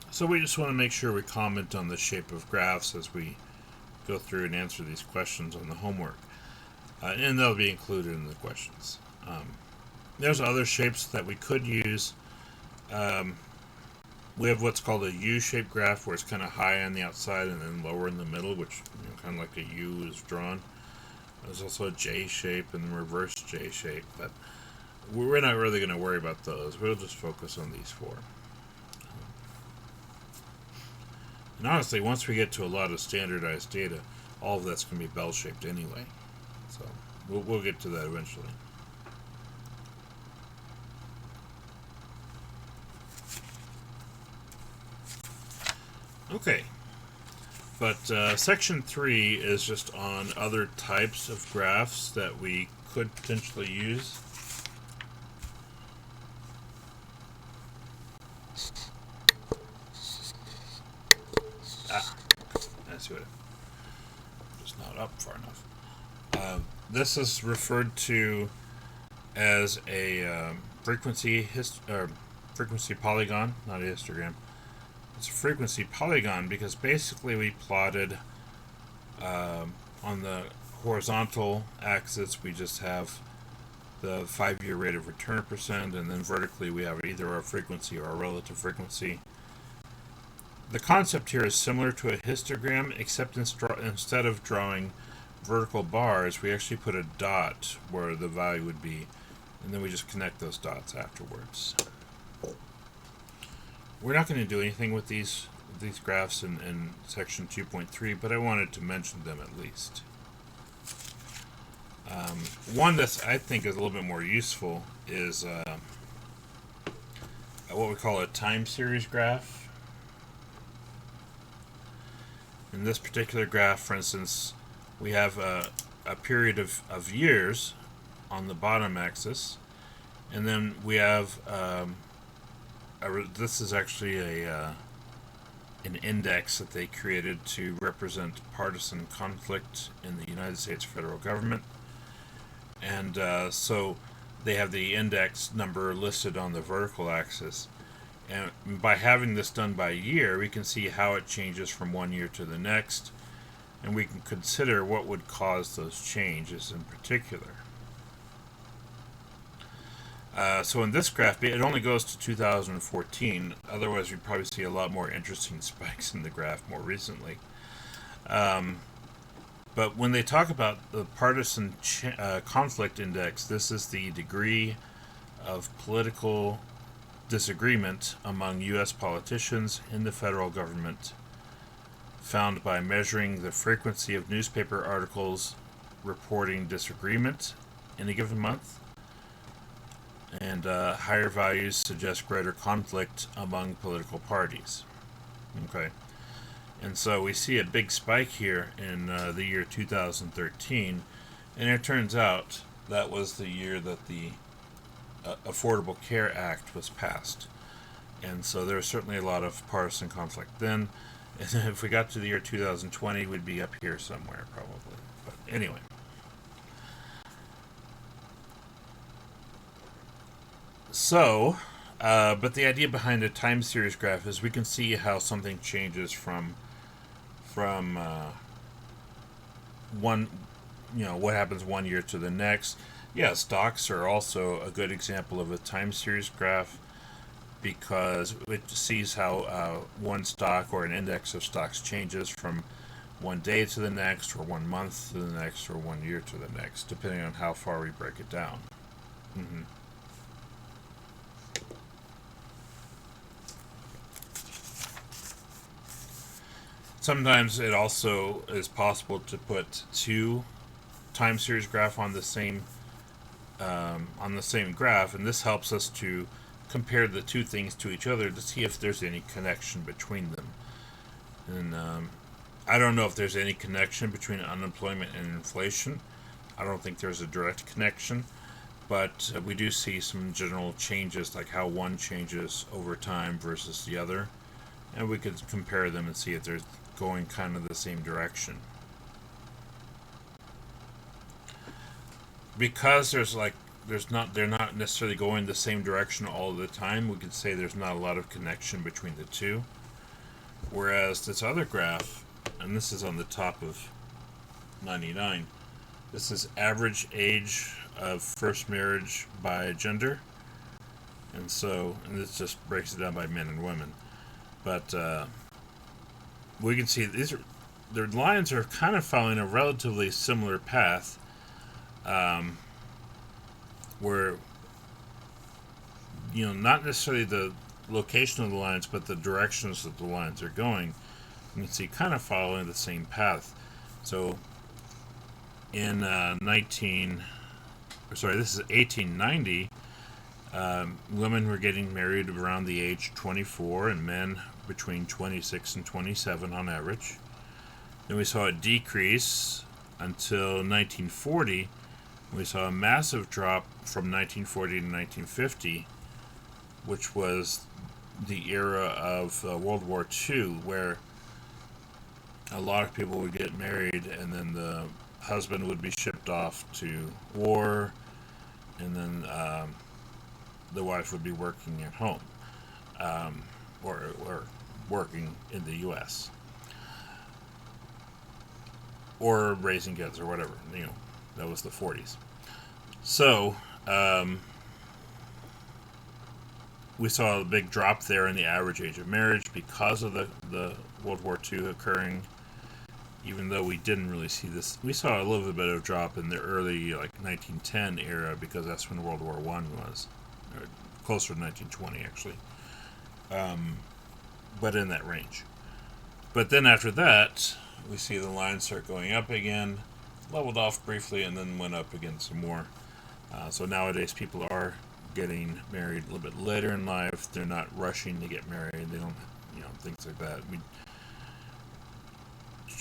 so we just want to make sure we comment on the shape of graphs as we go through and answer these questions on the homework, and they'll be included in the questions. There's other shapes that we could use. We have what's called a U-shaped graph, where it's kind of high on the outside and then lower in the middle, which kind of like a U is drawn. There's also a J shape and reverse J shape, but we're not really going to worry about those. We'll just focus on these four. And honestly, once we get to a lot of standardized data, all of that's going to be bell-shaped anyway. So we'll get to that eventually. Okay, but section 3 is just on other types of graphs that we could potentially use. That's what just not up far enough. This is referred to as a frequency polygon, not a histogram. It's a frequency polygon because basically we plotted on the horizontal axis we just have the 5-year rate of return percent, and then vertically we have either our frequency or our relative frequency. The concept here is similar to a histogram, except instead of drawing vertical bars, we actually put a dot where the value would be, and then we just connect those dots afterwards. We're not going to do anything with these graphs in section 2.3, but I wanted to mention them at least. One that I think is a little bit more useful is what we call a time series graph. In this particular graph, for instance, we have a period of years on the bottom axis, and then we have this is actually an index that they created to represent partisan conflict in the United States federal government. And so they have the index number listed on the vertical axis. And by having this done by year, we can see how it changes from one year to the next, and we can consider what would cause those changes in particular. So in this graph, it only goes to 2014. Otherwise, we'd probably see a lot more interesting spikes in the graph more recently. But when they talk about the partisan conflict index, this is the degree of political disagreement among U.S. politicians in the federal government, found by measuring the frequency of newspaper articles reporting disagreement in a given month. And higher values suggest greater conflict among political parties. Okay. And so we see a big spike here in the year 2013, and it turns out that was the year that the Affordable Care Act was passed. And so there was certainly a lot of partisan conflict then. And if we got to the year 2020, we'd be up here somewhere probably. But anyway. So, but the idea behind a time series graph is we can see how something changes from one, what happens one year to the next. Yeah, stocks are also a good example of a time series graph because it sees how one stock or an index of stocks changes from one day to the next, or 1 month to the next, or 1 year to the next, depending on how far we break it down. Mm-hmm. Sometimes it also is possible to put two time series graph on the same graph, and this helps us to compare the two things to each other to see if there's any connection between them. And I don't know if there's any connection between unemployment and inflation. I don't think there's a direct connection, but we do see some general changes, like how one changes over time versus the other, and we could compare them and see if they're going kind of the same direction. Because they're not necessarily going the same direction all the time, we could say there's not a lot of connection between the two. Whereas this other graph, and this is on the top of 99, this is average age of first marriage by gender, and this just breaks it down by men and women. But we can see the lines are kind of following a relatively similar path, where not necessarily the location of the lines, but the directions that the lines are going. You can see kind of following the same path. So in this is 1890. Women were getting married around the age 24, and men between 26 and 27 on average. Then we saw a decrease until 1940. We saw a massive drop from 1940 to 1950, which was the era of World War II, where a lot of people would get married and then the husband would be shipped off to war, and then the wife would be working at home, or working in the U.S. or raising kids or whatever. That was the 40s. So we saw a big drop there in the average age of marriage because of the World War II occurring. Even though we didn't really see this, we saw a little bit of drop in the early 1910 era, because that's when World War I was, or closer to 1920 actually, but in that range. But then after that, we see the lines start going up again, leveled off briefly, and then went up again some more. So nowadays people are getting married a little bit later in life. They're not rushing to get married. They don't, things like that. We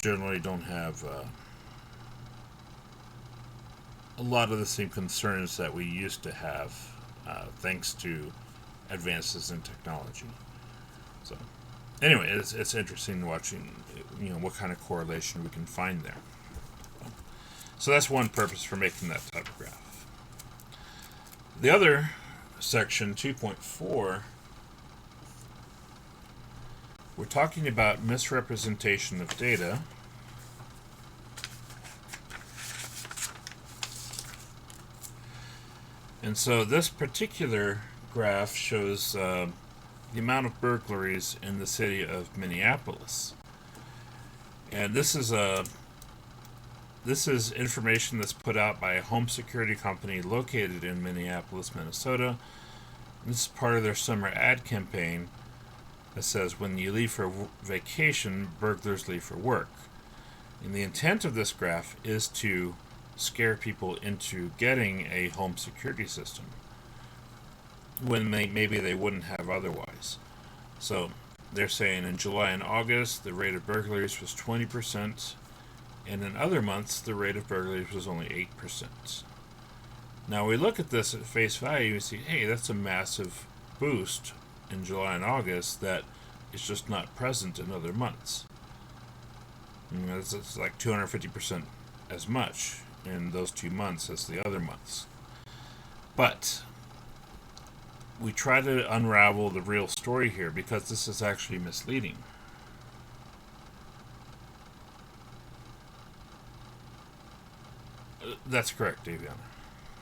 generally don't have a lot of the same concerns that we used to have, thanks to advances in technology. So anyway, it's interesting watching what kind of correlation we can find there. So that's one purpose for making that type of graph. The other section, 2.4, we're talking about misrepresentation of data. And so this particular graph shows the amount of burglaries in the city of Minneapolis. And this is information that's put out by a home security company located in Minneapolis, Minnesota. This is part of their summer ad campaign that says, when you leave for vacation, burglars leave for work. And the intent of this graph is to scare people into getting a home security system when maybe they wouldn't have otherwise. So they're saying in July and August, the rate of burglaries was 20%, and in other months, the rate of burglaries was only 8%. Now we look at this at face value and see, hey, that's a massive boost in July and August that is just not present in other months. It's like 250% as much in those 2 months as the other months. But we try to unravel the real story here because this is actually misleading. That's correct, Daviana.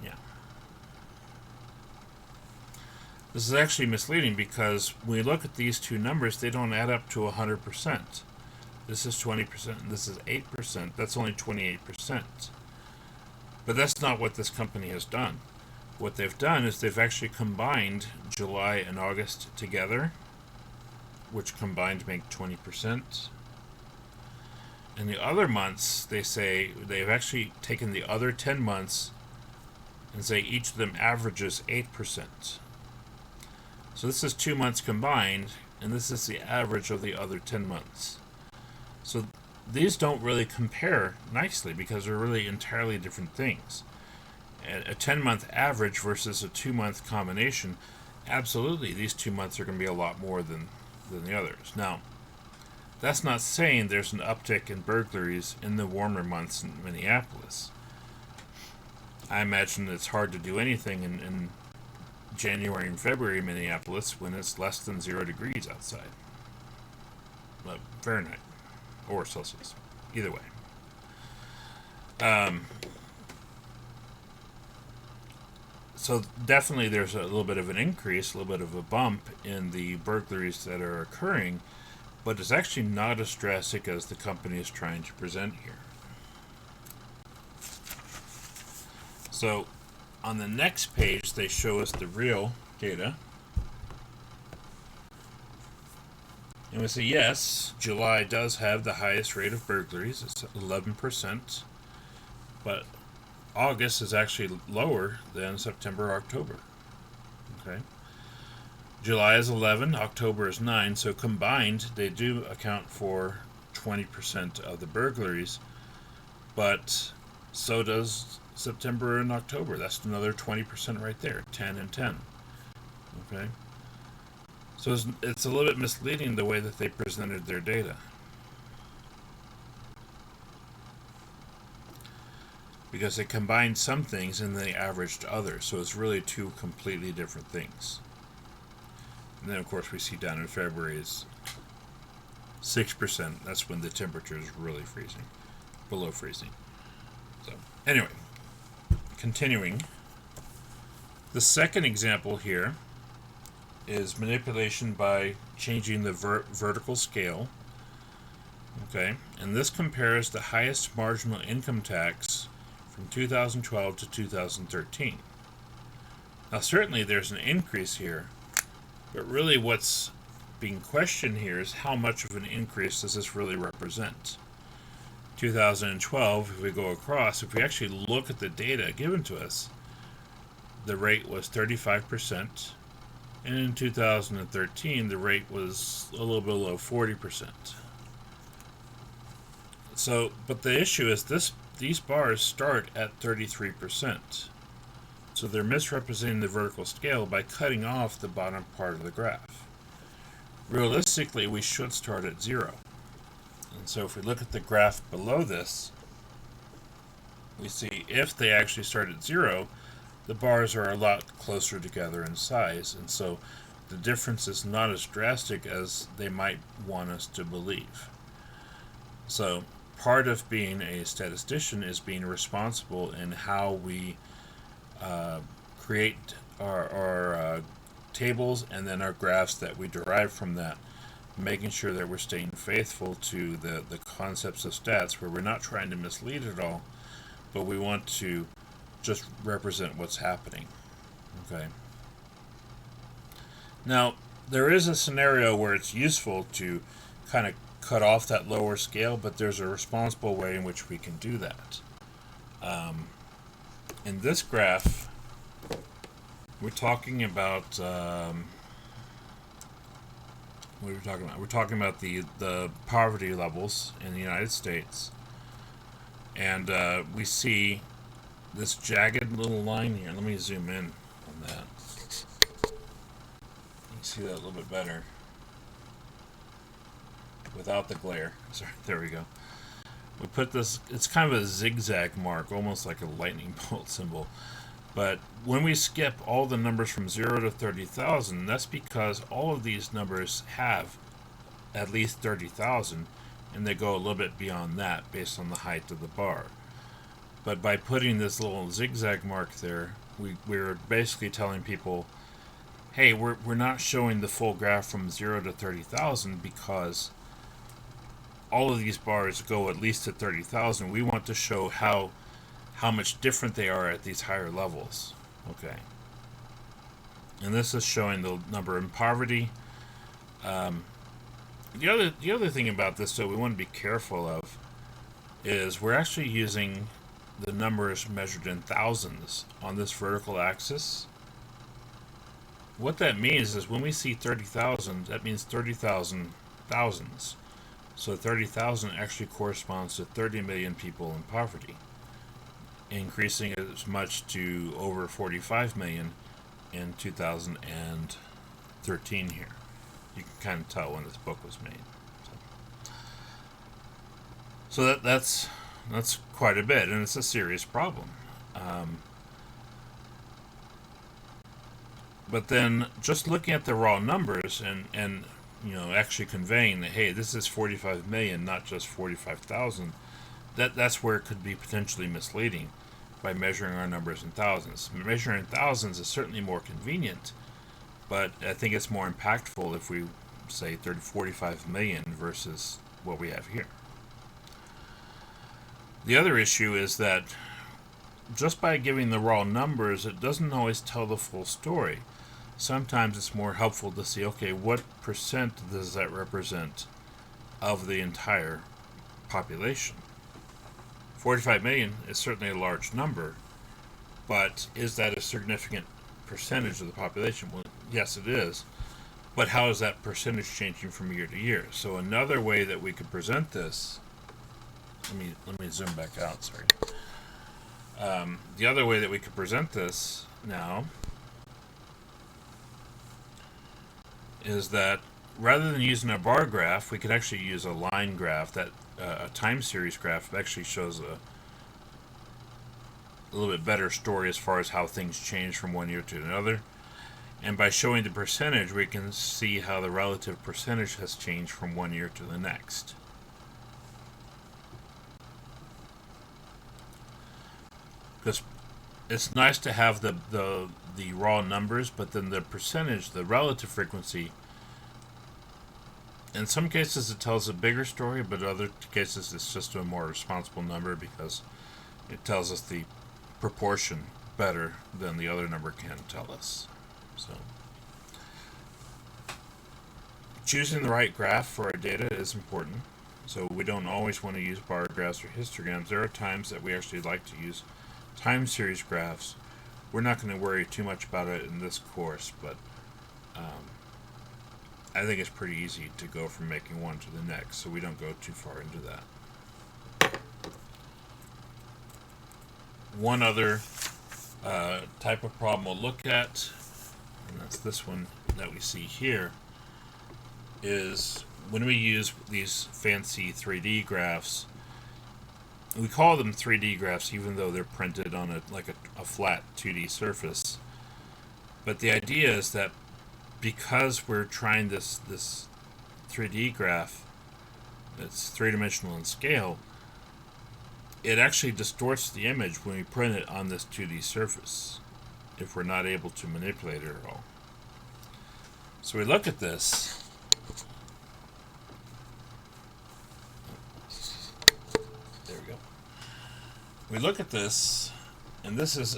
Yeah. This is actually misleading because when we look at these two numbers, they don't add up to 100%. This is 20%, and this is 8%. That's only 28%. But that's not what this company has done. What they've done is they've actually combined July and August together, which combined make 20%. And the other months, they say they've actually taken the other 10 months and say each of them averages 8%. So this is 2 months combined, and this is the average of the other 10 months. So these don't really compare nicely because they're really entirely different things. A 10-month average versus a 2-month combination, absolutely, these 2 months are going to be a lot more than the others. Now, that's not saying there's an uptick in burglaries in the warmer months in Minneapolis. I imagine it's hard to do anything in January and February in Minneapolis when it's less than 0 degrees outside. Fahrenheit or Celsius. Either way. So definitely there's a little bit of an increase, a little bit of a bump in the burglaries that are occurring, but it's actually not as drastic as the company is trying to present here. So on the next page, they show us the real data. And we say, yes, July does have the highest rate of burglaries. It's 11%. But August is actually lower than September or October. Okay. July is 11, October is 9, so combined they do account for 20% of the burglaries, but so does September and October. That's another 20% right there, 10 and 10. Okay. So it's a little bit misleading the way that they presented their data. Because they combined some things and they averaged others. So it's really two completely different things. And then, of course, we see down in February is 6%. That's when the temperature is really freezing, below freezing. So, anyway, continuing. The second example here is manipulation by changing the vertical scale. Okay, and this compares the highest marginal income tax from 2012 to 2013. Now, certainly there's an increase here, but really what's being questioned here is how much of an increase does this really represent? 2012, if we go across, if we actually look at the data given to us, the rate was 35%, and in 2013, the rate was a little below 40%. So, but the issue is these bars start at 33%. So they're misrepresenting the vertical scale by cutting off the bottom part of the graph. Realistically, we should start at 0. And so if we look at the graph below this, we see if they actually start at 0, the bars are a lot closer together in size, and so the difference is not as drastic as they might want us to believe. So part of being a statistician is being responsible in how we create our tables and then our graphs that we derive from that, making sure that we're staying faithful to the concepts of stats, where we're not trying to mislead at all, but we want to just represent what's happening. Okay. Now, there is a scenario where it's useful to kind of cut off that lower scale, but there's a responsible way in which we can do that. In this graph, we're talking about what are we talking about? We're talking about the poverty levels in the United States, and we see this jagged little line here. Let me zoom in on that. You can see that a little bit better without the glare. Sorry, there we go. We put this, it's kind of a zigzag mark, almost like a lightning bolt symbol. But when we skip all the numbers from 0 to 30,000, that's because all of these numbers have at least 30,000, and they go a little bit beyond that based on the height of the bar. But by putting this little zigzag mark there, we're basically telling people, hey, we're not showing the full graph from 0 to 30,000 because all of these bars go at least to 30,000. We want to show how much different they are at these higher levels. Okay. And this is showing the number in poverty. The other thing about this, though, we want to be careful of is we're actually using the numbers measured in thousands on this vertical axis. What that means is when we see 30,000, that means 30,000 thousands. So 30,000 actually corresponds to 30 million people in poverty, increasing as much to over 45 million in 2013 here. You can kind of tell when this book was made. So that's quite a bit, and it's a serious problem. But then just looking at the raw numbers and actually conveying that, hey, this is 45 million, not just 45,000, that's where it could be potentially misleading by measuring our numbers in thousands. Measuring in thousands is certainly more convenient, but I think it's more impactful if we say 45 million versus what we have here. The other issue is that just by giving the raw numbers, it doesn't always tell the full story. Sometimes it's more helpful to see, okay, what percent does that represent of the entire population? 45 million is certainly a large number, but is that a significant percentage of the population? Well, yes, it is. But how is that percentage changing from year to year? So another way that we could present this, let me zoom back out, sorry. The other way that we could present this now is that rather than using a bar graph, we could actually use a line graph. That a time series graph actually shows a little bit better story as far as how things change from one year to another. And by showing the percentage, we can see how the relative percentage has changed from one year to the next. Because it's nice to have the raw numbers, but then the percentage, the relative frequency, in some cases it tells a bigger story, but in other cases it's just a more responsible number because it tells us the proportion better than the other number can tell us. So choosing the right graph for our data is important. So we don't always want to use bar graphs or histograms. There are times that we actually like to use time series graphs. We're not going to worry too much about it in this course, but I think it's pretty easy to go from making one to the next, so we don't go too far into that. One other type of problem we'll look at, and that's this one that we see here, is when we use these fancy 3D graphs. We call them 3D graphs even though they're printed on a flat 2D surface. But the idea is that because we're trying this 3D graph that's three-dimensional in scale, it actually distorts the image when we print it on this 2D surface. if we're not able to manipulate it at all. So we look at this. There we go. We look at this, and this is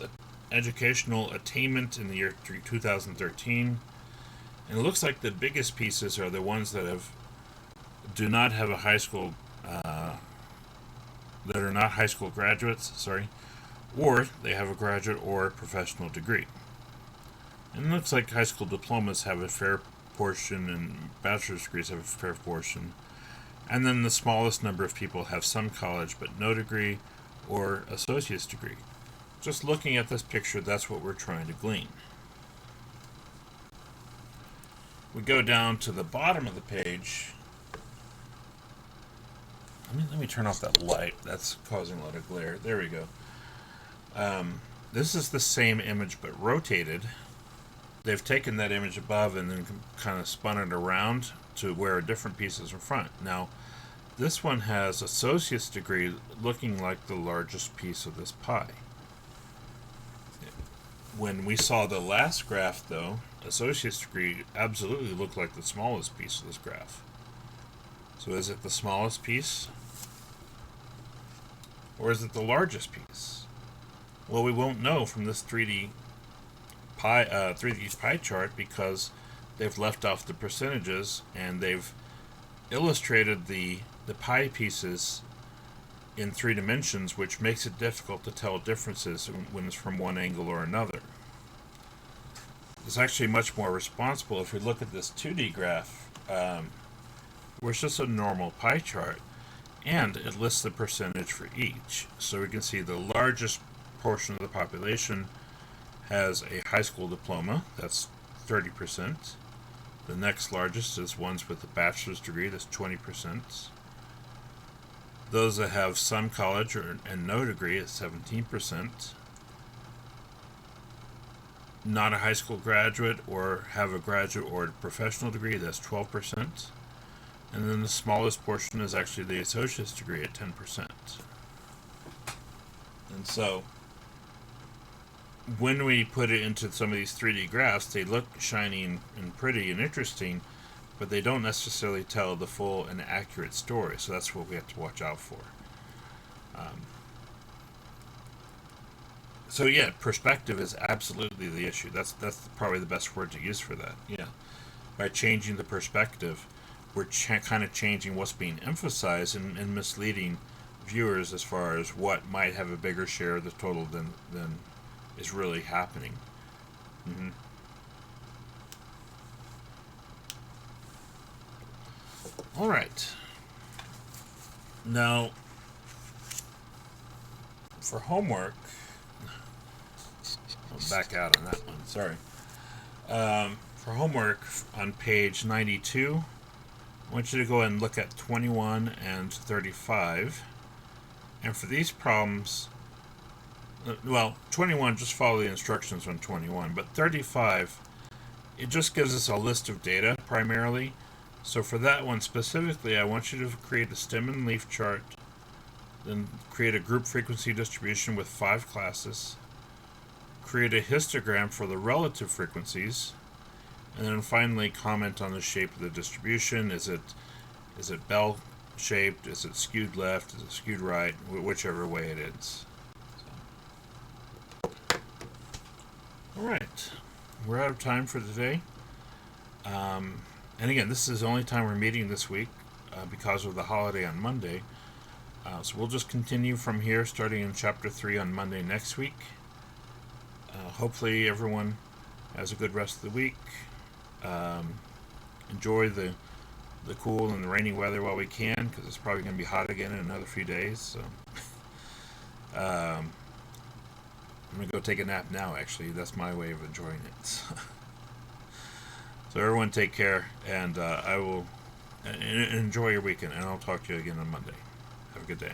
educational attainment in the year 2013. And it looks like the biggest pieces are the ones that do not have a high school, that are not high school graduates, or they have a graduate or professional degree. And it looks like high school diplomas have a fair portion and bachelor's degrees have a fair portion. And then the smallest number of people have some college but no degree or associate's degree. Just looking at this picture, that's what we're trying to glean. We go down to the bottom of the page. Let me turn off that light. That's causing a lot of glare. There we go. This is the same image but rotated. They've taken that image above and then kind of spun it around to where different pieces in front. Now, this one has associate's degree looking like the largest piece of this pie. When we saw the last graph, though, associate's degree absolutely looked like the smallest piece of this graph. So is it the smallest piece? Or is it the largest piece? Well, we won't know from this 3D pie chart because they've left off the percentages and they've illustrated the pie pieces in 3 dimensions, which makes it difficult to tell differences when it's from one angle or another. It's actually much more responsible if we look at this 2D graph, where it's just a normal pie chart, and it lists the percentage for each. So we can see the largest portion of the population has a high school diploma, that's 30%. The next largest is ones with a bachelor's degree, that's 20%. Those that have some college and no degree is 17%. Not a high school graduate or have a graduate or a professional degree, that's 12%. And then the smallest portion is actually the associate's degree at 10%. And so, when we put it into some of these 3D graphs, they look shiny and pretty and interesting, but they don't necessarily tell the full and accurate story. So that's what we have to watch out for. So yeah, perspective is absolutely the issue. That's probably the best word to use for that. Yeah, by changing the perspective, we're kind of changing what's being emphasized and misleading viewers as far as what might have a bigger share of the total than is really happening. All right. Now, for homework, I'll back out on that one. Sorry. For homework on page 92, I want you to go and look at 21 and 35. And for these problems, well, 21, just follow the instructions on 21. But 35, it just gives us a list of data primarily. So for that one specifically, I want you to create a stem and leaf chart, then create a group frequency distribution with 5 classes, create a histogram for the relative frequencies, and then finally comment on the shape of the distribution. Is it bell shaped? Is it skewed left? Is it skewed right? Whichever way it is. All right, we're out of time for today. And again, this is the only time we're meeting this week because of the holiday on Monday. So we'll just continue from here, starting in Chapter 3 on Monday next week. Hopefully everyone has a good rest of the week. Enjoy the cool and the rainy weather while we can, because it's probably going to be hot again in another few days. So I'm going to go take a nap now, actually. That's my way of enjoying it. So everyone take care, and I will enjoy your weekend, and I'll talk to you again on Monday. Have a good day.